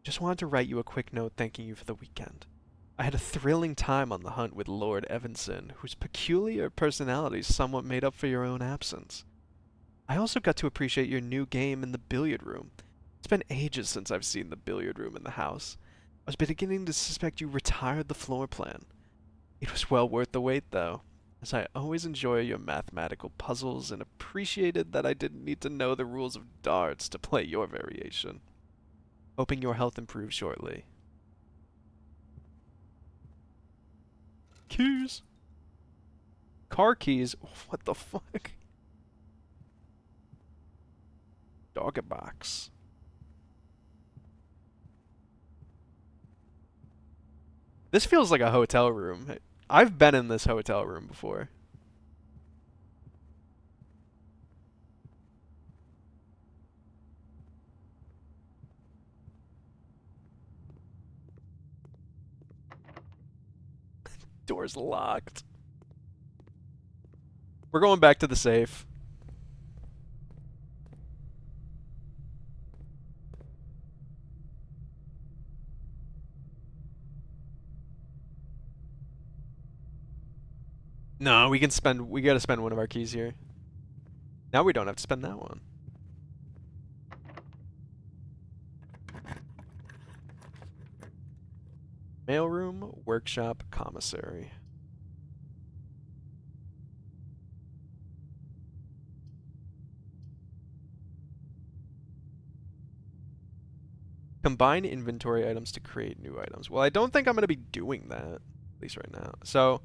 Just wanted to write you a quick note thanking you for the weekend. I had a thrilling time on the hunt with Lord Evanson, whose peculiar personality somewhat made up for your own absence. I also got to appreciate your new game in the billiard room. It's been ages since I've seen the billiard room in the house. I was beginning to suspect you retired the floor plan. It was well worth the wait, though, as I always enjoy your mathematical puzzles and appreciated that I didn't need to know the rules of darts to play your variation. Hoping your health improves shortly. Keys. Car keys? What the fuck? Doggy box. This feels like a hotel room. I've been in this hotel room before. Door's locked. We're going back to the safe. No, we gotta spend one of our keys here. Now we don't have to spend that one. Mailroom, workshop, commissary. Combine inventory items to create new items. Well, I don't think I'm going to be doing that, at least right now. So,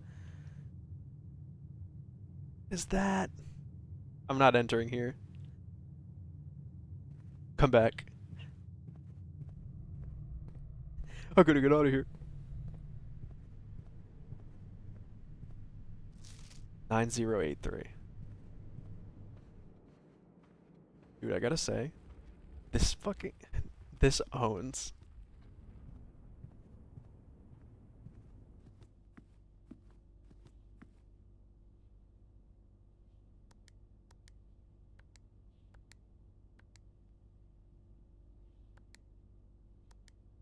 is that... I'm not entering here. Come back. I'm gonna get out of here. 9083. Dude, I gotta say, this fucking... This owns.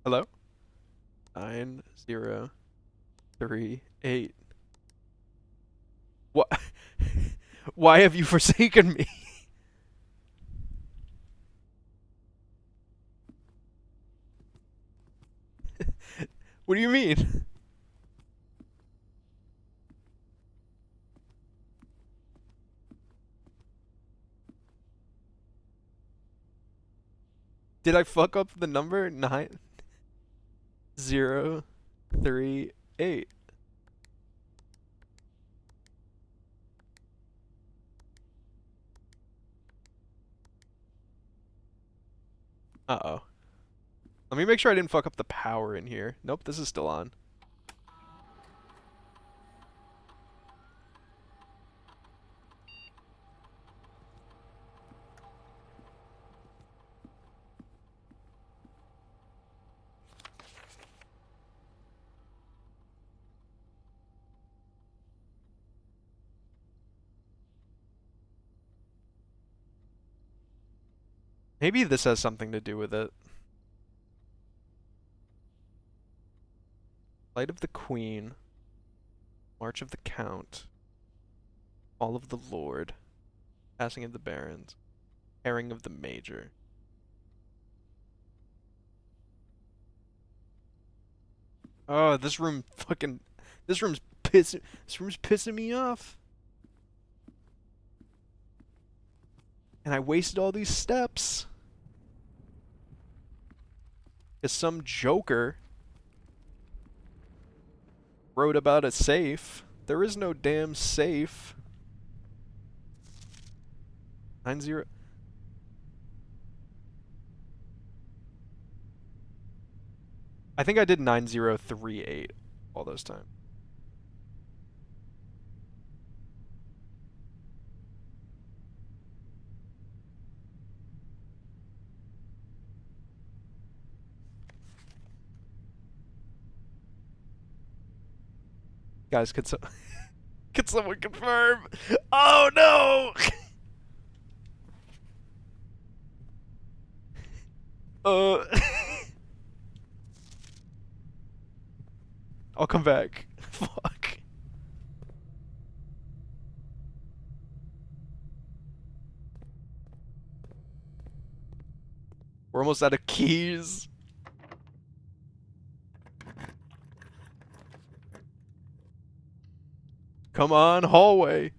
Hello? 9038. What? Why have you forsaken me? What do you mean? Did I fuck up the number? 9038. Uh-oh. Let me make sure I didn't fuck up the power in here. Nope, this is still on. Maybe this has something to do with it. Flight of the Queen. March of the Count. Fall of the Lord. Passing of the Barons. Herring of the Major. Oh, this room's pissing me off. And I wasted all these steps. Because some joker wrote about a safe. There is no damn safe. 90. I think I did 9038 all those times. Guys, Can someone confirm? Oh no! I'll come back. Fuck. We're almost out of keys. Come on, hallway.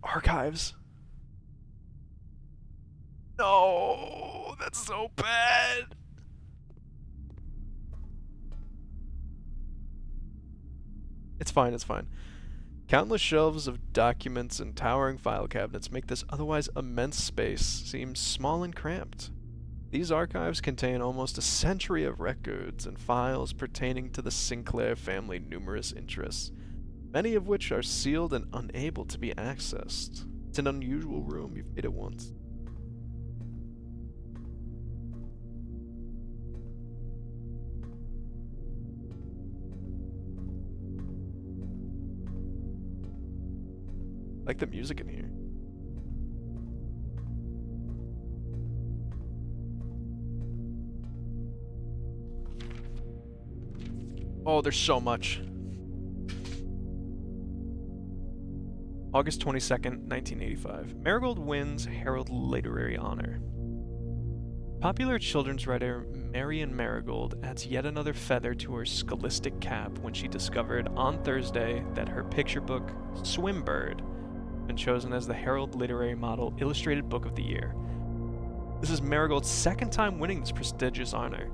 Archives. No, that's so bad. It's fine, it's fine. Countless shelves of documents and towering file cabinets make this otherwise immense space seem small and cramped. These archives contain almost a century of records and files pertaining to the Sinclair family numerous interests, many of which are sealed and unable to be accessed. It's an unusual room, you've made it once. I like the music in here. Oh, there's so much. August 22nd, 1985. Marigold wins Herald Literary Honor. Popular children's writer Marian Marigold adds yet another feather to her scholastic cap when she discovered on Thursday that her picture book, Swimbird, had been chosen as the Herald Literary Model Illustrated Book of the Year. This is Marigold's second time winning this prestigious honor.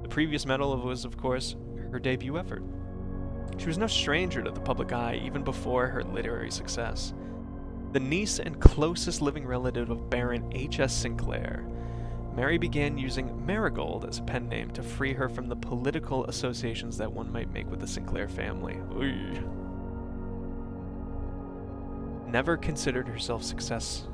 The previous medal was, of course, her debut effort. She was no stranger to the public eye even before her literary success. The niece and closest living relative of Baron H.S. Sinclair, Mary began using Marigold as a pen name to free her from the political associations that one might make with the Sinclair family. Oy. Never considered herself success.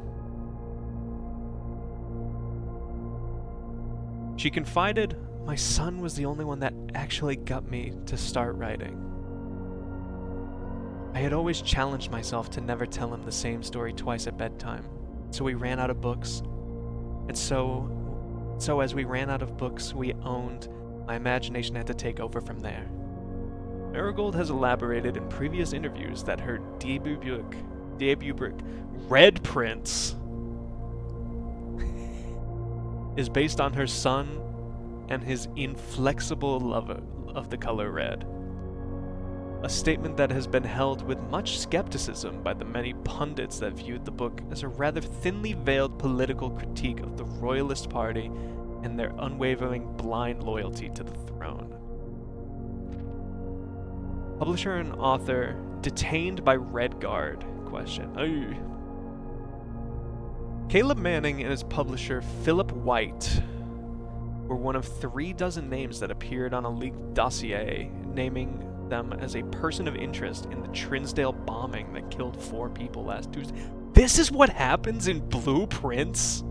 She confided, "My son was the only one that actually got me to start writing. I had always challenged myself to never tell him the same story twice at bedtime, so we ran out of books. And so as we ran out of books we owned, my imagination had to take over from there." Marigold has elaborated in previous interviews that her debut book, Red Prince, is based on her son and his inflexible love of the color red. A statement that has been held with much skepticism by the many pundits that viewed the book as a rather thinly veiled political critique of the Royalist Party and their unwavering blind loyalty to the throne. Publisher and author detained by Red Guard? Question. Caleb Manning and his publisher Philip White were one of 36 names that appeared on a leaked dossier naming them as a person of interest in the Trinsdale bombing that killed 4 people last Tuesday. This is what happens in Blueprints?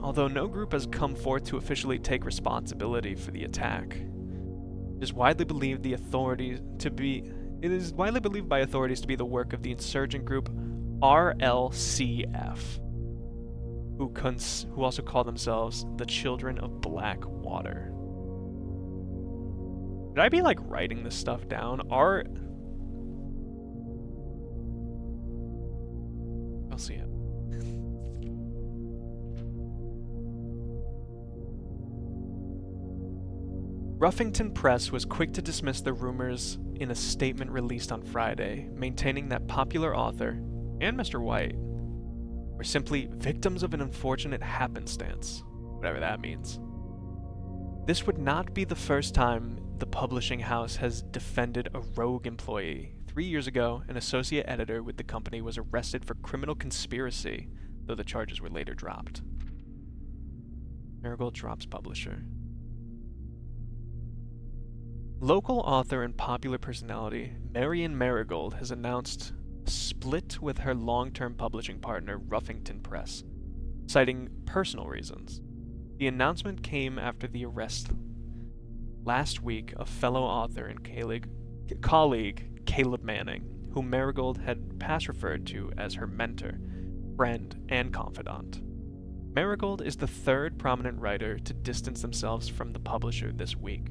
Although no group has come forth to officially take responsibility for the attack, it is widely believed by authorities to be the work of the insurgent group RLCF, who also call themselves the Children of Black Water. Should I be, like, writing this stuff down? I'll see it. Ruffington Press was quick to dismiss the rumors in a statement released on Friday, maintaining that popular author, and Mr. White, were simply victims of an unfortunate happenstance, whatever that means. This would not be the first time the publishing house has defended a rogue employee. 3 years ago, an associate editor with the company was arrested for criminal conspiracy, though the charges were later dropped. Marigold drops publisher. Local author and popular personality Marian Marigold has announced a split with her long-term publishing partner Ruffington Press, citing personal reasons. The announcement came after the arrest last week of fellow author and colleague Caleb Manning, whom Marigold had past referred to as her mentor, friend, and confidant. Marigold is the third prominent writer to distance themselves from the publisher this week.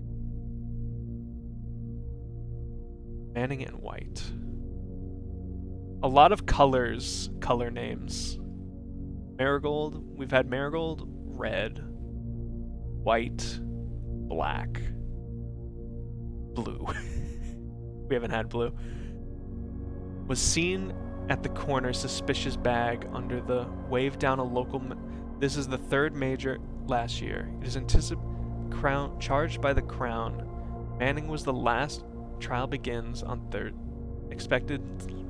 Manning and White. A lot of color names. Marigold, we've had Marigold, red, white, black, blue. We haven't had blue. Was seen at the corner suspicious bag under the wave down a local... This is the third major last year. It is charged by the Crown. Manning was the last. Trial begins on third. Expected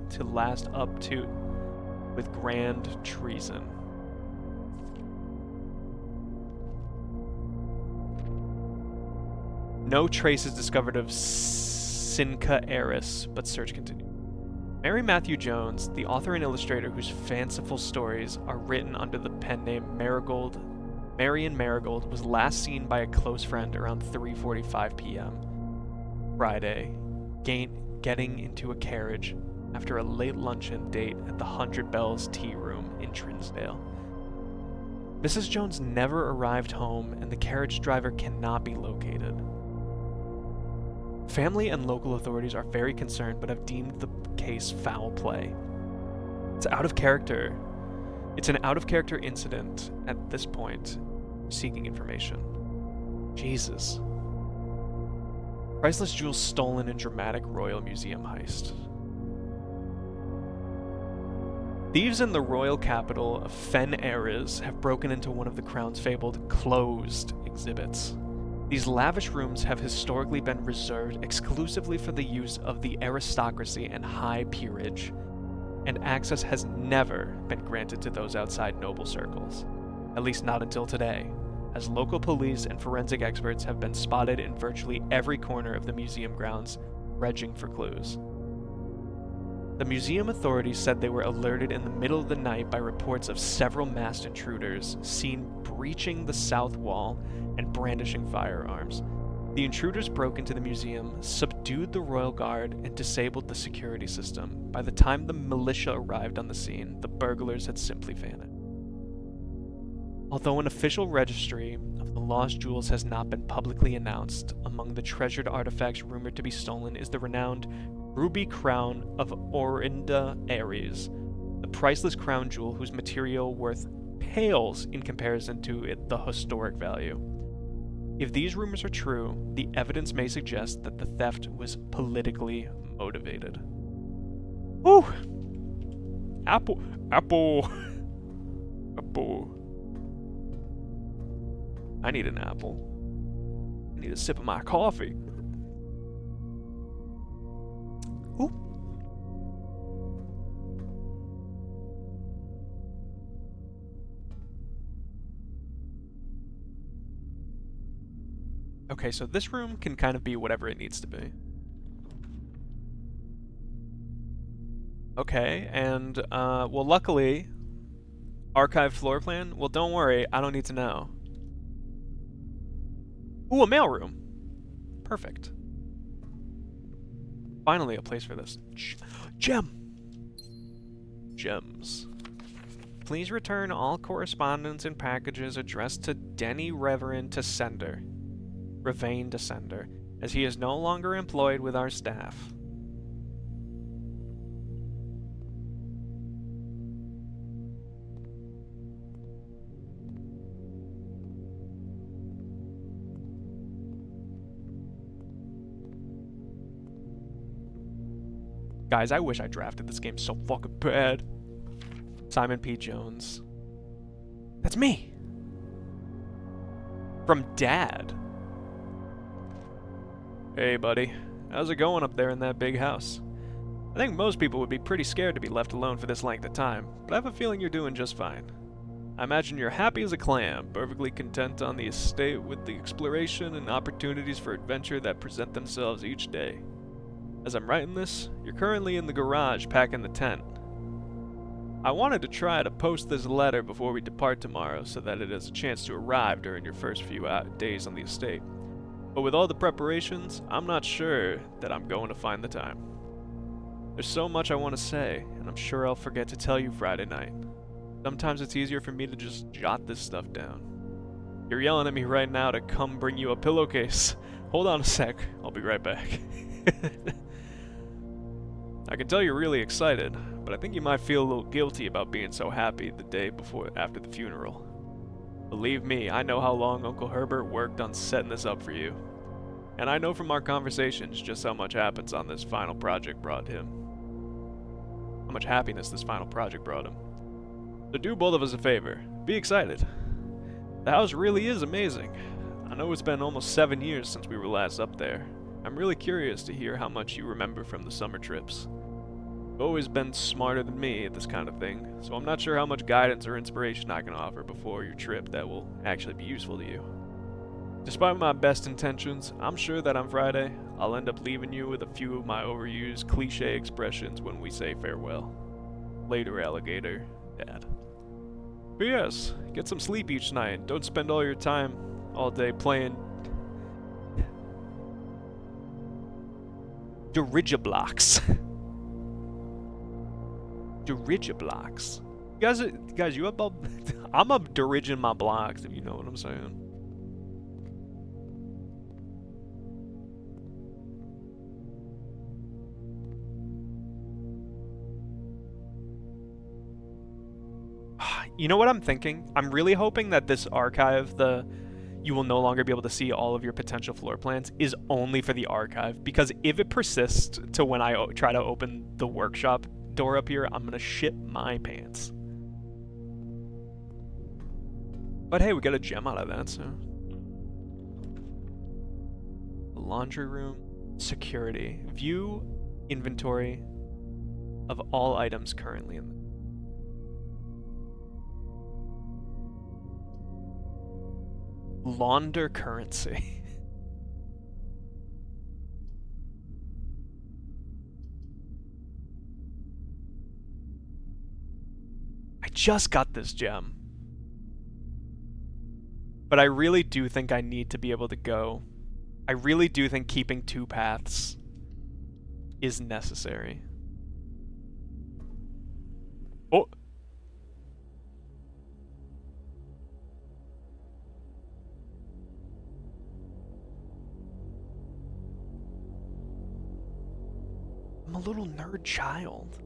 to last up to with grand treason. No traces discovered of Cinca Eris, but search continued. Mary Matthew Jones, the author and illustrator whose fanciful stories are written under the pen name Marion Marigold, was last seen by a close friend around 3:45 p.m. Friday, getting into a carriage after a late luncheon date at the 100 Bells Tea Room in Trinsdale. Mrs. Jones never arrived home, and the carriage driver cannot be located. Family and local authorities are very concerned but have deemed the case foul play. It's an out-of-character incident at this point, seeking information. Jesus. Priceless jewels stolen in dramatic Royal Museum heist. Thieves in the royal capital of Fen Eris have broken into one of the Crown's fabled closed exhibits. These lavish rooms have historically been reserved exclusively for the use of the aristocracy and high peerage, and access has never been granted to those outside noble circles, at least not until today, as local police and forensic experts have been spotted in virtually every corner of the museum grounds, dredging for clues. The museum authorities said they were alerted in the middle of the night by reports of several masked intruders seen breaching the south wall and brandishing firearms. The intruders broke into the museum, subdued the royal guard, and disabled the security system. By the time the militia arrived on the scene, the burglars had simply vanished. Although an official registry of the lost jewels has not been publicly announced, among the treasured artifacts rumored to be stolen is the renowned Ruby Crown of Orinda Aries, the priceless crown jewel whose material worth pales in comparison to the historic value. If these rumors are true, the evidence may suggest that the theft was politically motivated. Whew! Apple. I need an apple. I need a sip of my coffee. Ooh. Okay, so this room can kind of be whatever it needs to be. Okay, and, well, luckily, archive floor plan? Well, don't worry, I don't need to know. Ooh, a mailroom. Perfect. Finally, a place for this. Gems. Please return all correspondence and packages addressed to Denny Reverend to sender. Ravain to sender, as he is no longer employed with our staff. Guys, I wish I drafted this game so fucking bad. Simon P. Jones. That's me! From Dad. Hey, buddy. How's it going up there in that big house? I think most people would be pretty scared to be left alone for this length of time, but I have a feeling you're doing just fine. I imagine you're happy as a clam, perfectly content on the estate with the exploration and opportunities for adventure that present themselves each day. As I'm writing this, you're currently in the garage packing the tent. I wanted to try to post this letter before we depart tomorrow so that it has a chance to arrive during your first few days on the estate. But with all the preparations, I'm not sure that I'm going to find the time. There's so much I want to say, and I'm sure I'll forget to tell you Friday night. Sometimes it's easier for me to just jot this stuff down. You're yelling at me right now to come bring you a pillowcase. Hold on a sec, I'll be right back. I can tell you're really excited, but I think you might feel a little guilty about being so happy the day after the funeral. Believe me, I know how long Uncle Herbert worked on setting this up for you. And I know from our conversations just how much happens on this final project brought him. How much happiness this final project brought him. So do both of us a favor. Be excited. The house really is amazing. I know it's been almost 7 years since we were last up there. I'm really curious to hear how much you remember from the summer trips. You've always been smarter than me at this kind of thing, so I'm not sure how much guidance or inspiration I can offer before your trip that will actually be useful to you. Despite my best intentions, I'm sure that on Friday, I'll end up leaving you with a few of my overused cliche expressions when we say farewell. Later, alligator, Dad. But yes, get some sleep each night. Don't spend all your time all day playing Dirigiblocks. Dirigiblocks. Guys, you up? I'm up diriging my blocks, if you know what I'm saying. You know what I'm thinking? I'm really hoping that this archive, you will no longer be able to see all of your potential floor plans, is only for the archive. Because if it persists to when I try to open the workshop door up here, I'm gonna shit my pants. But hey, we got a gem out of that, so. Laundry room, security. View inventory of all items currently in the launder currency. I just got this gem. But I really do think I need to be able to go. I really do think keeping 2 paths is necessary. Oh! I'm a little nerd child.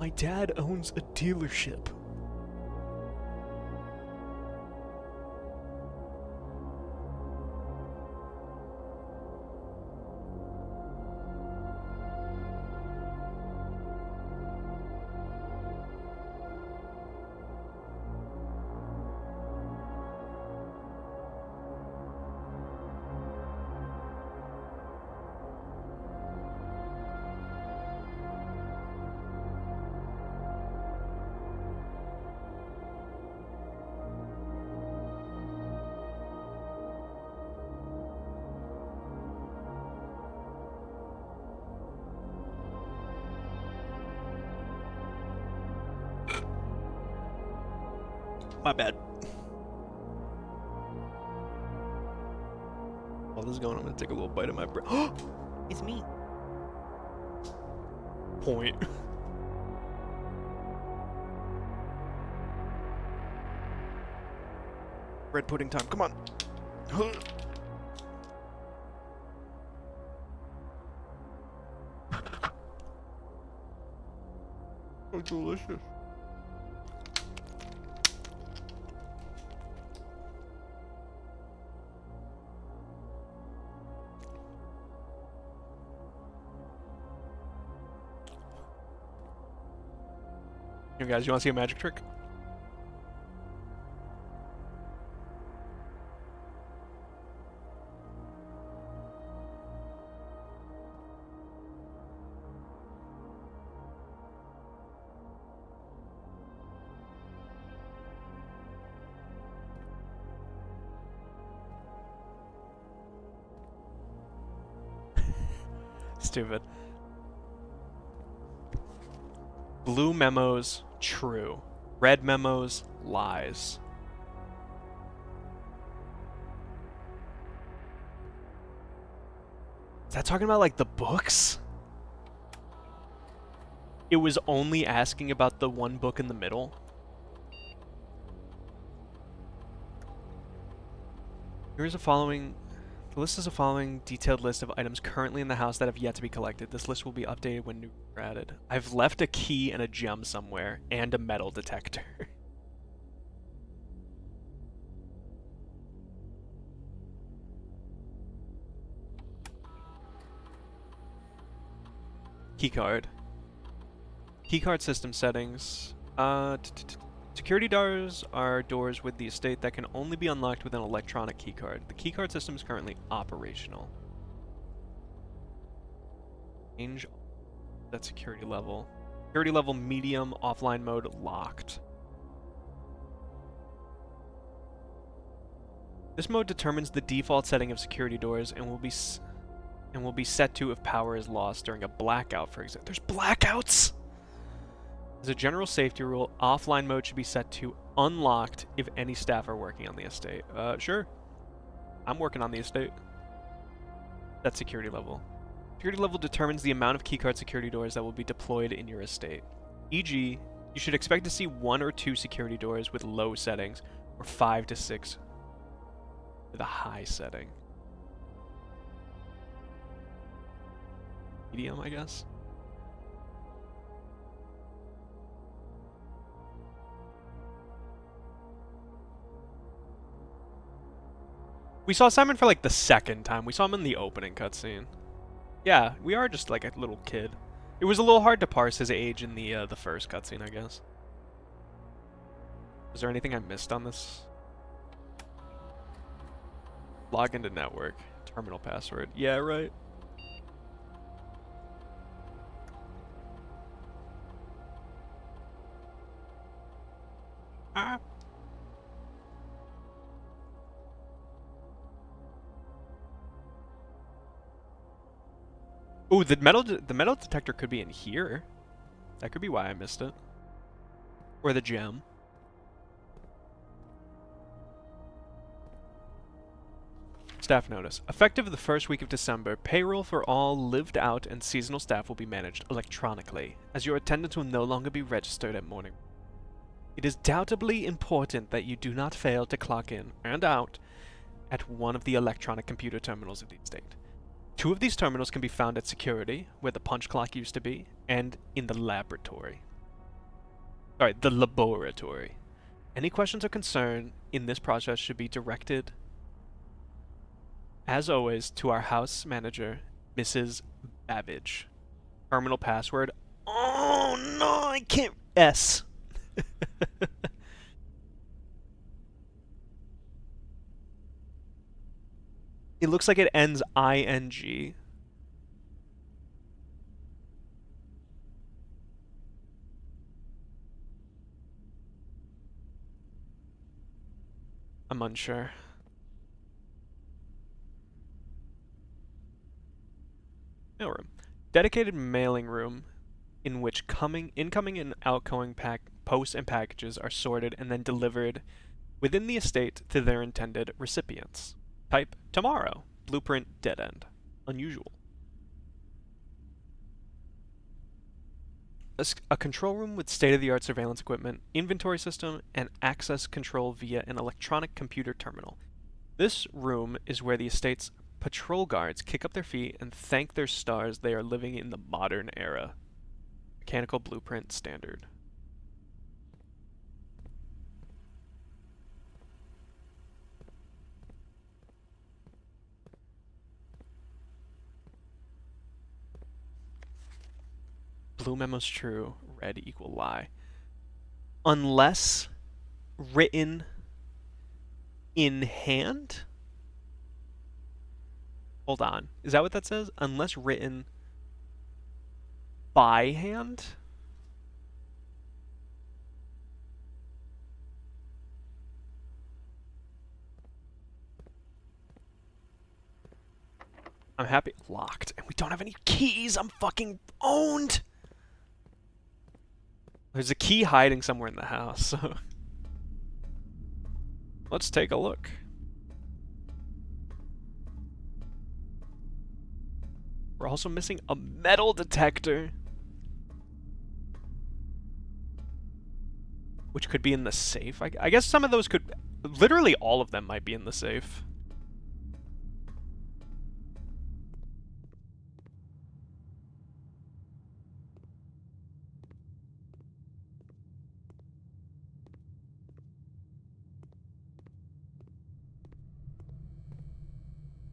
My dad owns a dealership. My bad. While this is going, I'm gonna take a little bite of my bread. It's me. Point. Bread pudding time. Come on. Oh, delicious. You guys, you want to see a magic trick? Stupid. Blue memos, true. Red memos, lies. Is that talking about, like, the books? It was only asking about the one book in the middle. Here's a following... The list is a following detailed list of items currently in the house that have yet to be collected. This list will be updated when new are added. I've left a key and a gem somewhere, and a metal detector. Keycard. Keycard system settings. Security doors are doors with the estate that can only be unlocked with an electronic keycard. The keycard system is currently operational. Change that security level. Security level medium, offline mode locked. This mode determines the default setting of security doors and will be set to if power is lost during a blackout, for example. There's blackouts! As a general safety rule, offline mode should be set to unlocked if any staff are working on the estate. Sure. I'm working on the estate. That's security level. Security level determines the amount of keycard security doors that will be deployed in your estate. E.g., you should expect to see 1 or 2 security doors with low settings, or 5 to 6 with a high setting. Medium, I guess? We saw Simon for like the second time. We saw him in the opening cutscene. Yeah, we are just like a little kid. It was a little hard to parse his age in the first cutscene, I guess. Is there anything I missed on this? Log into network. Terminal password. Yeah, right. Ah. Ooh, the metal detector could be in here. That could be why I missed it. Or the gem. Staff notice. Effective the first week of December, payroll for all lived out and seasonal staff will be managed electronically, as your attendance will no longer be registered at morning. It is doubtably important that you do not fail to clock in and out at one of the electronic computer terminals of the estate. 2 of these terminals can be found at security, where the punch clock used to be, and in the laboratory. Alright, the laboratory. Any questions or concern in this process should be directed, as always, to our house manager, Mrs. Babbage. Terminal password. Oh no, I can't. S. It looks like it ends ing. I'm unsure. Mailroom. Dedicated mailing room in which incoming and outgoing posts and packages are sorted and then delivered within the estate to their intended recipients. Type tomorrow. Blueprint dead end. Unusual. A control room with state-of-the-art surveillance equipment, inventory system, and access control via an electronic computer terminal. This room is where the estate's patrol guards kick up their feet and thank their stars they are living in the modern era. Mechanical blueprint standard. Blue memo's true, red equal lie. Unless written in hand? Hold on. Is that what that says? Unless written by hand? I'm happy. Locked. And we don't have any keys. I'm fucking owned. There's a key hiding somewhere in the house. So let's take a look. We're also missing a metal detector, which could be in the safe. I guess some of those could... Literally all of them might be in the safe.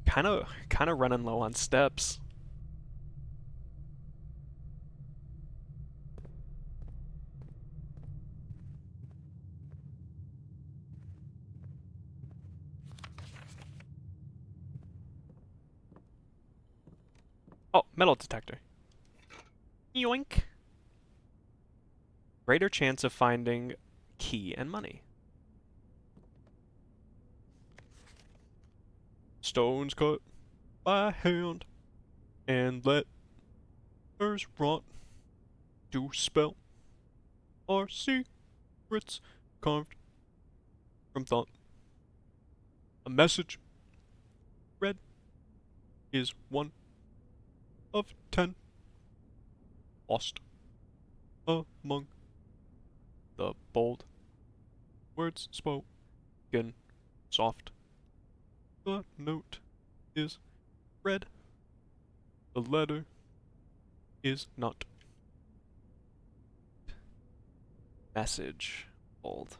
Kind of running low on steps. Oh, metal detector. Yoink. Greater chance of finding key and money. Stones cut by hand and letters wrought to spell our secrets carved from thought. A message read is one of 10 lost among the bold words spoken soft. The note is read. The letter is not. Message bold.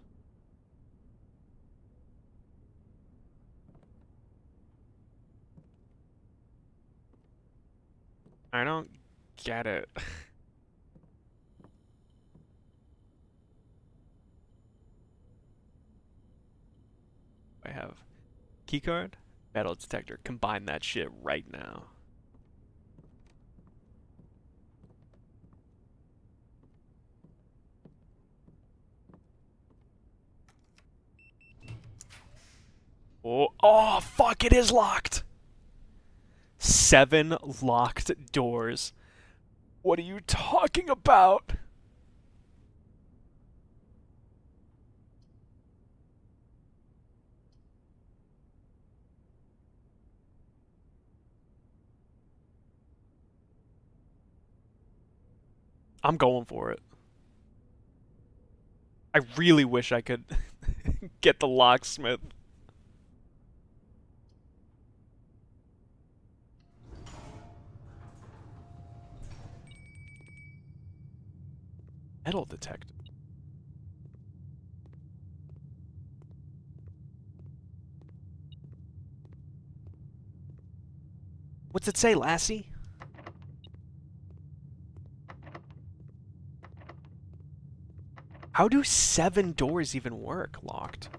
I don't get it. I have keycard, metal detector. Combine that shit right now. Oh, fuck, it is locked. 7 locked doors. What are you talking about? I'm going for it. I really wish I could get the locksmith. Metal detector. What's it say, Lassie? How do 7 doors even work locked?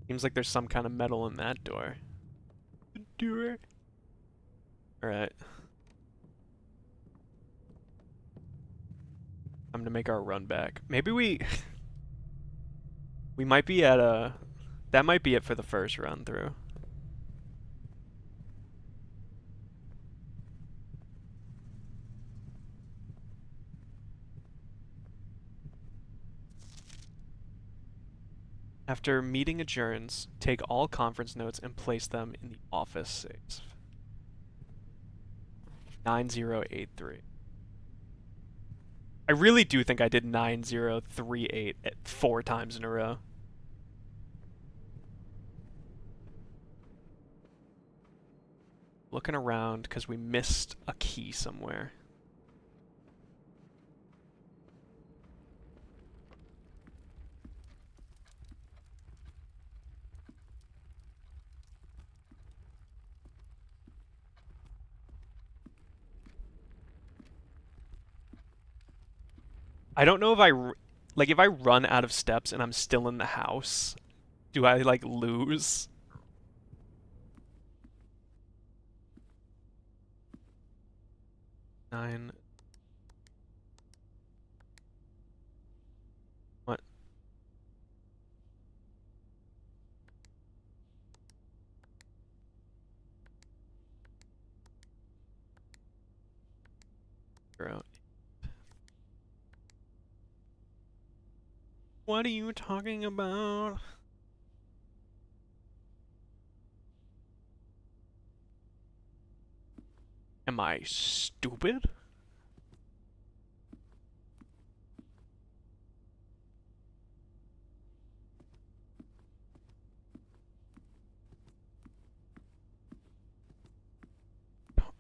Seems like there's some kind of metal in that door. Alright. I'm gonna make our run back. Maybe we... we might be at a... That might be it for the first run through. After meeting adjourns, take all conference notes and place them in the office safe. 9083. I really do think I did 9038 at 4 times in a row. Looking around because we missed a key somewhere. I don't know if if I run out of steps and I'm still in the house, do I, like, lose? 9. What? Zero. What are you talking about? Am I stupid?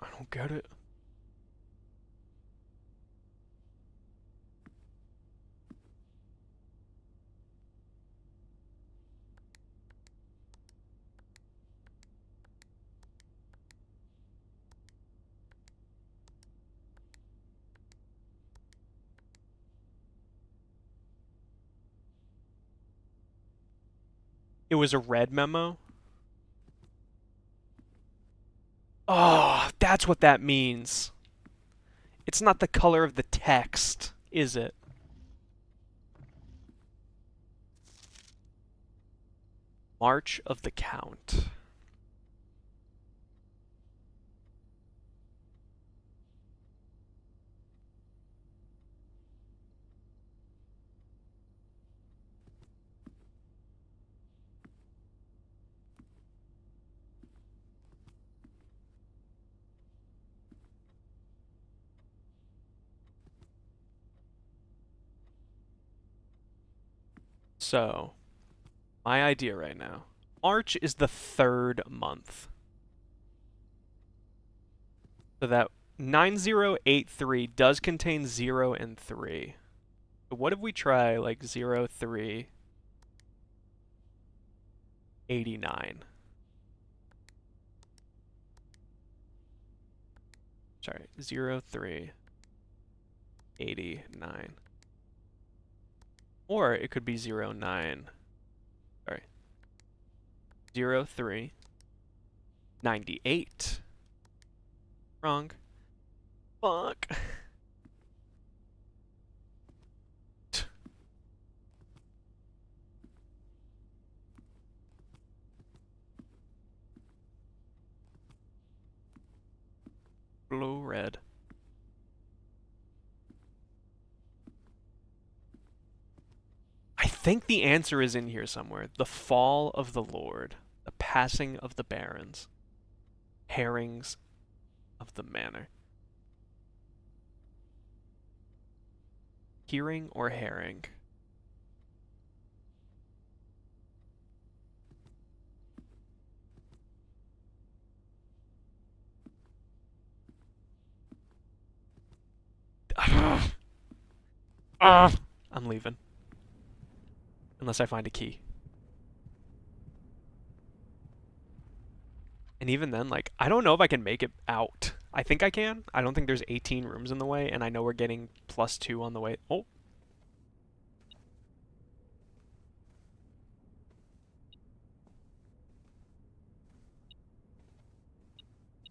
I don't get it. It was a red memo? Oh, that's what that means. It's not the color of the text, is it? March of the Count. So, my idea right now. March is the 3rd month. So that 9083 does contain 0 and 3. So what if we try like 0389? Sorry, 0389. Or it could be 09. Sorry. 0398. Wrong. Fuck. Blue red. I think the answer is in here somewhere. The fall of the Lord. The passing of the barons. Herrings of the manor. Hearing or herring? I'm leaving. Unless I find a key. And even then, like, I don't know if I can make it out. I think I can. I don't think there's 18 rooms in the way, and I know we're getting +2 on the way. Oh.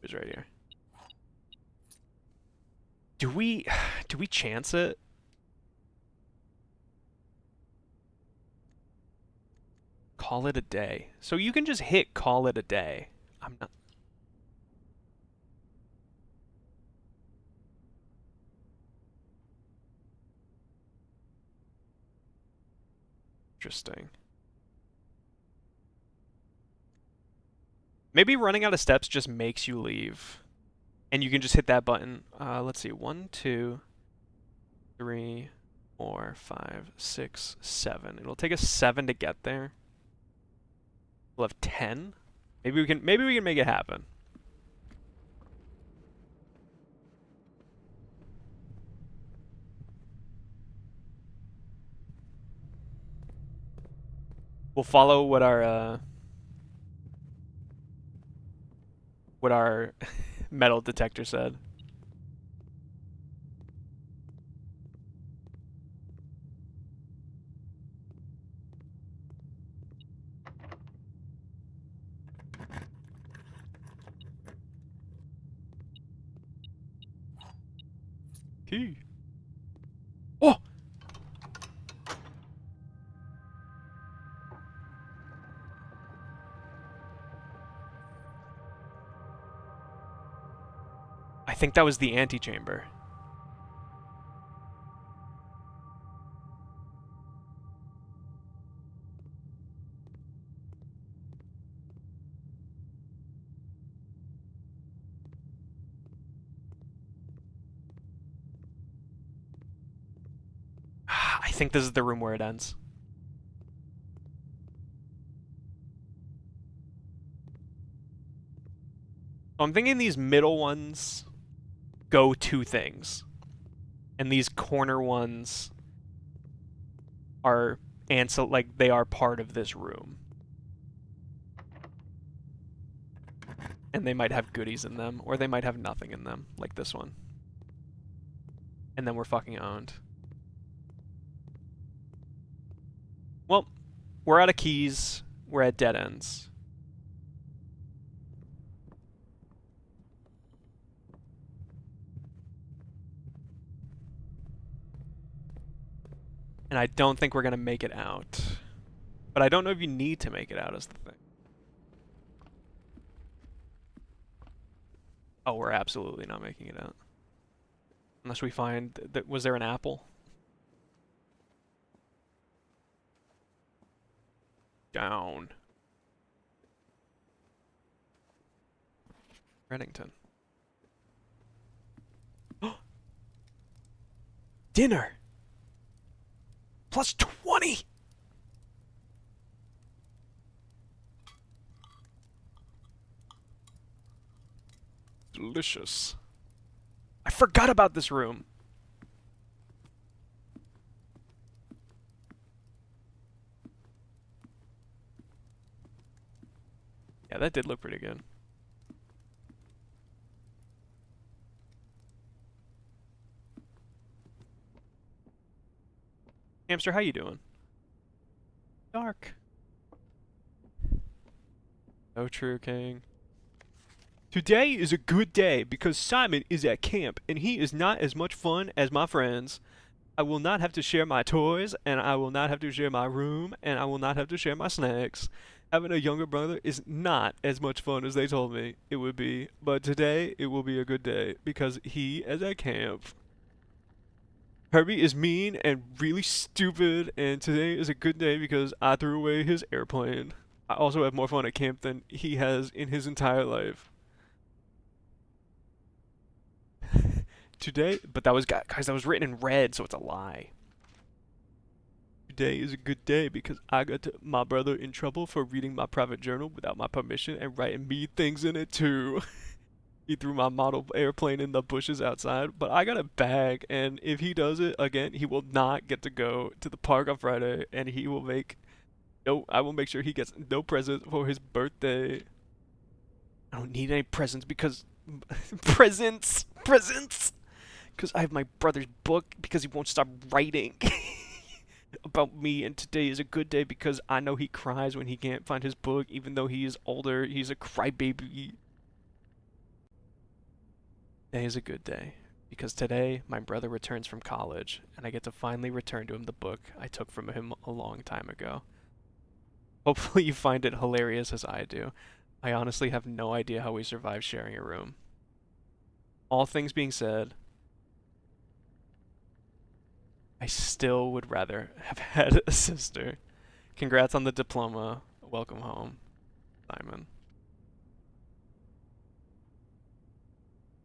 It's right here. Do we chance it? Call it a day. So you can just hit call it a day. I'm not. Interesting. Maybe running out of steps just makes you leave. And you can just hit that button. Let's see. 1, 2, 3, 4, 5, 6, 7. It'll take us 7 to get there. We'll have 10. Maybe we can make it happen. We'll follow what our metal detector said. key. Oh! I think that was the antechamber. I think this is the room where it ends. So I'm thinking these middle ones go two things. And these corner ones are like they are part of this room. And they might have goodies in them, or they might have nothing in them, like this one. And then we're fucking owned. Well, we're out of keys. We're at dead ends. And I don't think we're going to make it out. But I don't know if you need to make it out is the thing. Oh, we're absolutely not making it out. Unless we find that was there an apple? Down. Reddington. Dinner! Plus 20! Delicious. I forgot about this room. Yeah, that did look pretty good. Hamster, how you doing? Dark. No true king. Today is a good day because Simon is at camp and he is not as much fun as my friends. I will not have to share my toys and I will not have to share my room and I will not have to share my snacks. Having a younger brother is not as much fun as they told me it would be, but today it will be a good day because he is at camp. Herbie is mean and really stupid, and today is a good day because I threw away his airplane. I also have more fun at camp than he has in his entire life. Today, but that was, guys, that was written in red, so it's a lie. Today is a good day because I got my brother in trouble for reading my private journal without my permission and writing me things in it too. He threw my model airplane in the bushes outside, but I got a bag, and if he does it again, he will not get to go to the park on Friday, and he will I will make sure he gets no present for his birthday. I don't need any presents because presents, because I have my brother's book because he won't stop writing about me, and today is a good day because I know he cries when he can't find his book, even though he is older. He's a crybaby. Today is a good day because today my brother returns from college and I get to finally return to him the book I took from him a long time ago. Hopefully you find it hilarious as I do. I honestly have no idea how we survived sharing a room. All things being said, I still would rather have had a sister. Congrats on the diploma. Welcome home, Simon.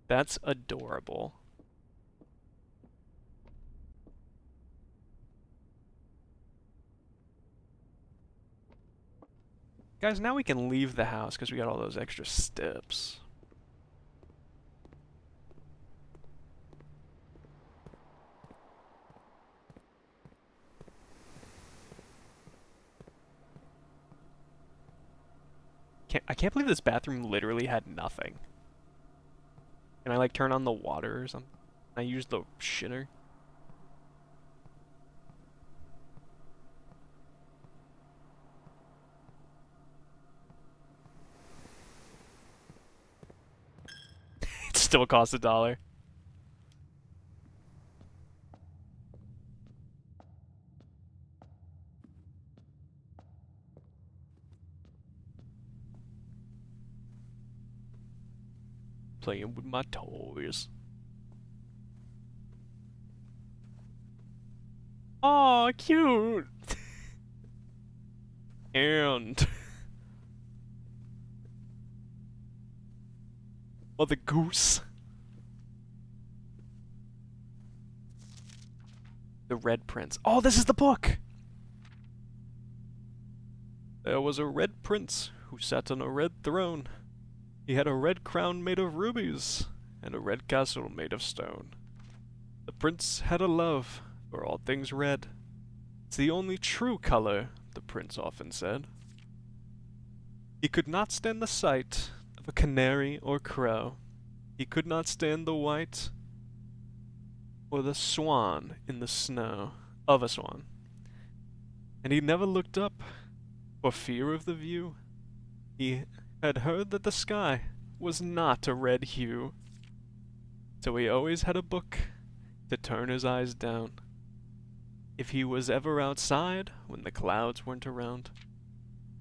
That's adorable. Guys, now we can leave the house because we got all those extra steps. I can't believe this bathroom literally had nothing. Can I like turn on the water or something? I use the shitter. It still costs $1. playing with my toys. Aw, cute! And... oh, the goose. The Red Prince. Oh, this is the book! There was a red prince who sat on a red throne. He had a red crown made of rubies, and a red castle made of stone. The prince had a love for all things red. It's the only true color, the prince often said. He could not stand the sight of a canary or crow. He could not stand the white or the swan in the snow of a swan. And he never looked up for fear of the view. He had heard that the sky was not a red hue. So he always had a book to turn his eyes down. If he was ever outside when the clouds weren't around.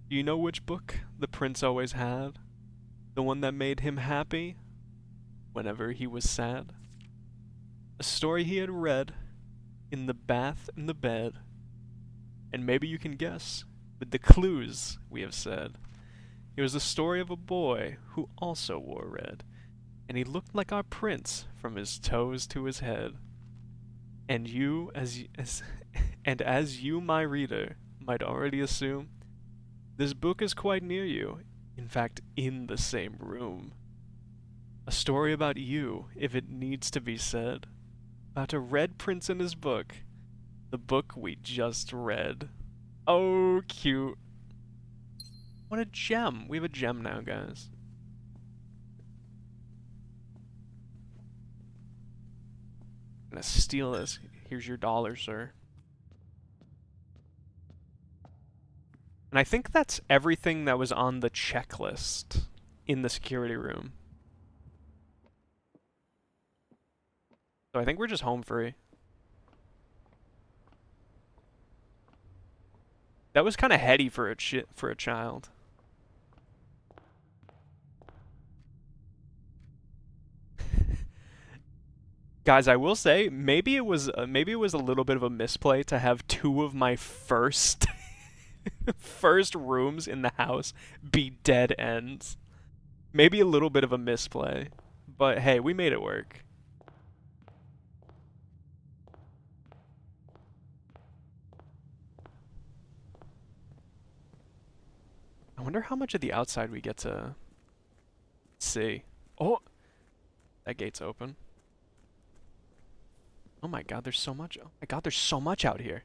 Do you know which book the prince always had? The one that made him happy whenever he was sad? A story he had read in the bath and the bed. And maybe you can guess with the clues we have said. It was the story of a boy who also wore red, and he looked like our prince from his toes to his head. And you, as you, my reader, might already assume, this book is quite near you, in fact, in the same room. A story about you, if it needs to be said, about a red prince and his book, the book we just read. Oh, cute. What a gem. We have a gem now, guys. I'm gonna steal this. Here's your dollar, sir. And I think that's everything that was on the checklist in the security room. So I think we're just home free. That was kind of heady for a child. Guys, I will say maybe it was a little bit of a misplay to have two of my first first rooms in the house be dead ends. Maybe a little bit of a misplay, but hey, we made it work. I wonder how much of the outside we get to see. Oh, that gate's open. Oh my god, there's so much. Oh my god, there's so much out here.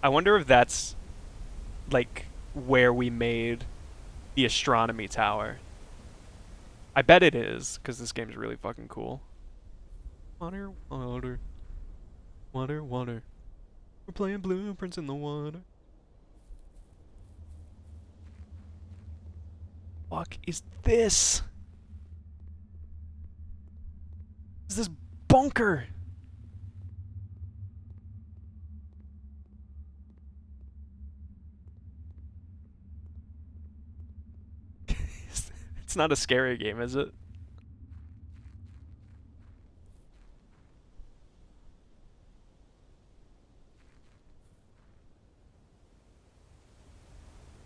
I wonder if that's like where we made the astronomy tower. I bet it is, because this game's really fucking cool. Water, water. Water, water. We're playing blueprints in the water. Fuck is this? Is this bunker? It's not a scary game, is it?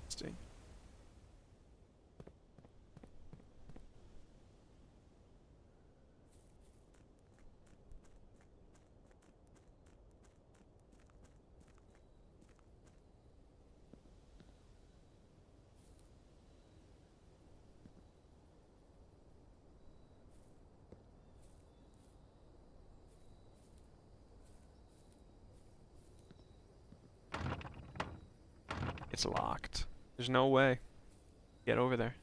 Interesting. It's locked. There's no way. Get over there.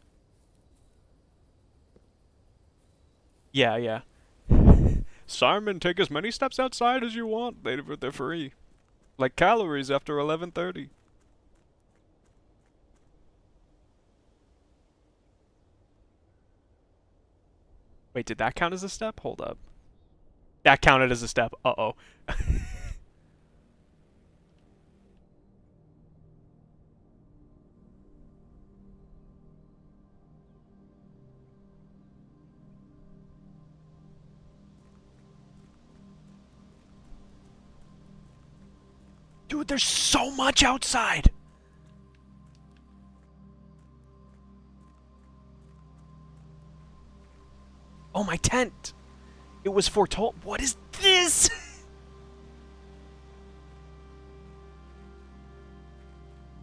Yeah, yeah. Simon, take as many steps outside as you want. They're free. Like calories after 11:30. Wait, did that count as a step? Hold up. That counted as a step. Uh-oh. Dude, there's so much outside! Oh, my tent! It was foretold. What is this?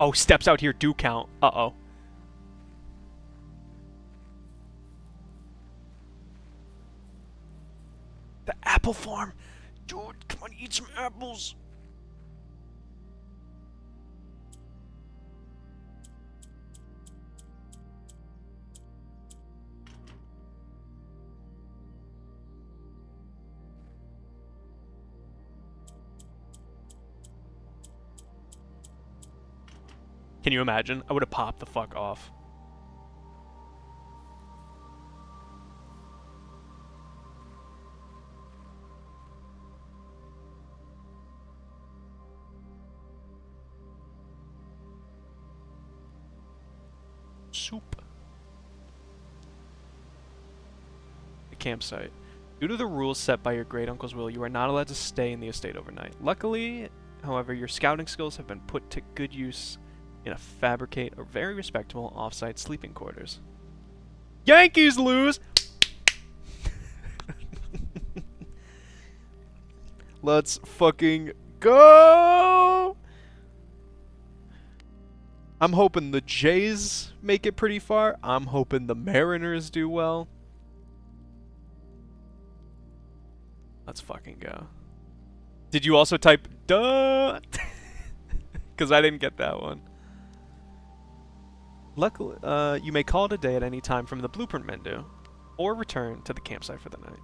Oh, steps out here do count. Uh-oh. The apple farm. Dude, come on, eat some apples. Can you imagine? I would have popped the fuck off. Soup. The campsite. Due to the rules set by your great uncle's will, you are not allowed to stay in the estate overnight. Luckily, however, your scouting skills have been put to good use in a fabricate or very respectable off-site sleeping quarters. Yankees lose! Let's fucking go! I'm hoping the Jays make it pretty far. I'm hoping the Mariners do well. Let's fucking go. Did you also type duh? Because I didn't get that one. Luckily, you may call it a day at any time from the blueprint menu, or return to the campsite for the night.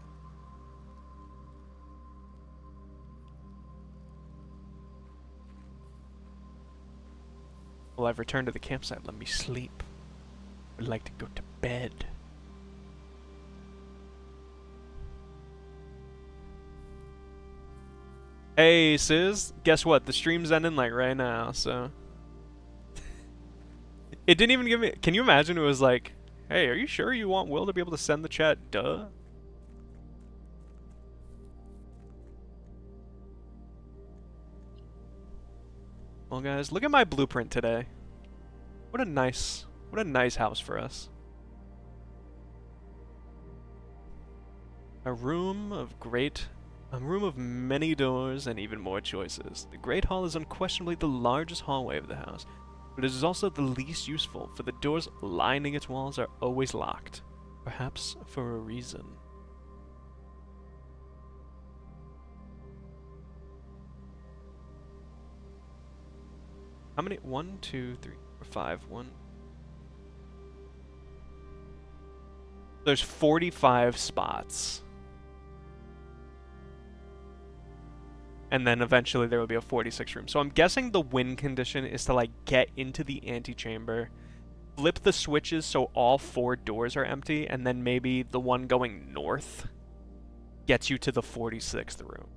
Well, I've returned to the campsite. Let me sleep. I'd like to go to bed. Hey, Sis. Guess what? The stream's ending like right now, so... It didn't even give me... Can you imagine it was like, hey, are you sure you want Will to be able to send the chat? Duh. Well, guys, look at my blueprint today. What a nice house for us. A room of many doors and even more choices. The Great Hall is unquestionably the largest hallway of the house, but it is also the least useful, for the doors lining its walls are always locked. Perhaps for a reason. How many? 1, 2, 3, 4, 5. 1. There's 45 spots. And then eventually there will be a 46 room. So I'm guessing the win condition is to like get into the antechamber, flip the switches so all 4 doors are empty, and then maybe the one going north gets you to the 46th room.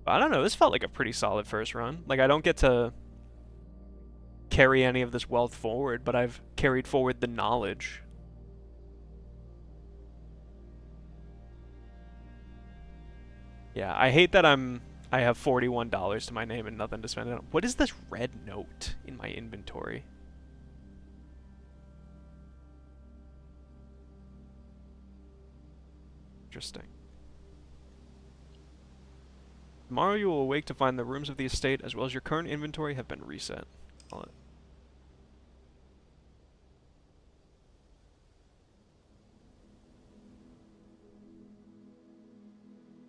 I don't know, this felt like a pretty solid first run. Like, I don't get to carry any of this wealth forward, but I've carried forward the knowledge. Yeah, I hate that I have $41 to my name and nothing to spend it on. What is this red note in my inventory? Interesting. Tomorrow you will awake to find the rooms of the estate as well as your current inventory have been reset. Call it.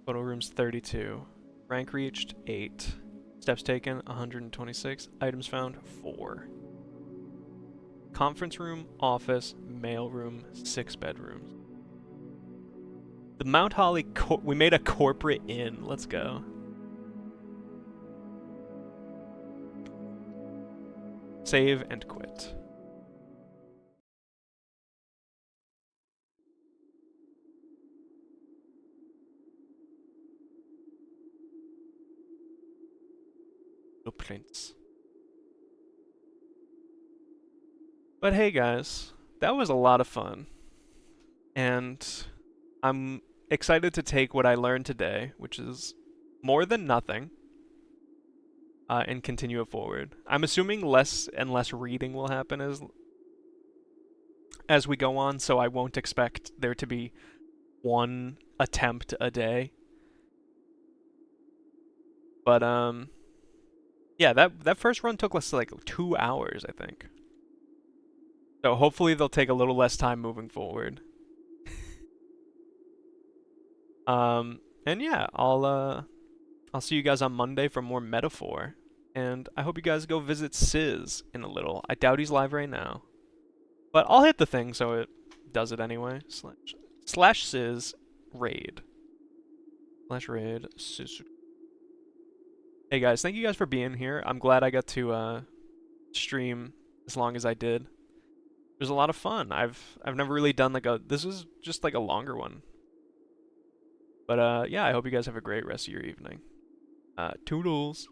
Photo rooms 32. Rank reached 8. Steps taken 126. Items found 4. Conference room, office, mail room, 6 bedrooms. The Mount Holly we made a corporate inn. Let's go. Save and quit. little prince. But hey guys, that was a lot of fun. And I'm excited to take what I learned today, which is more than nothing, and continue it forward. I'm assuming less and less reading will happen as we go on, so I won't expect there to be one attempt a day. But yeah, that first run took us like 2 hours, I think. So hopefully they'll take a little less time moving forward. And yeah, I'll see you guys on Monday for more Metaphor. And I hope you guys go visit Sizz in a little. I doubt he's live right now. But I'll hit the thing so it does it anyway. Slash Sizz raid. Slash raid Sizz. Hey guys, thank you guys for being here. I'm glad I got to stream as long as I did. It was a lot of fun. I've never really done this was just like a longer one. But yeah, I hope you guys have a great rest of your evening. Toodles.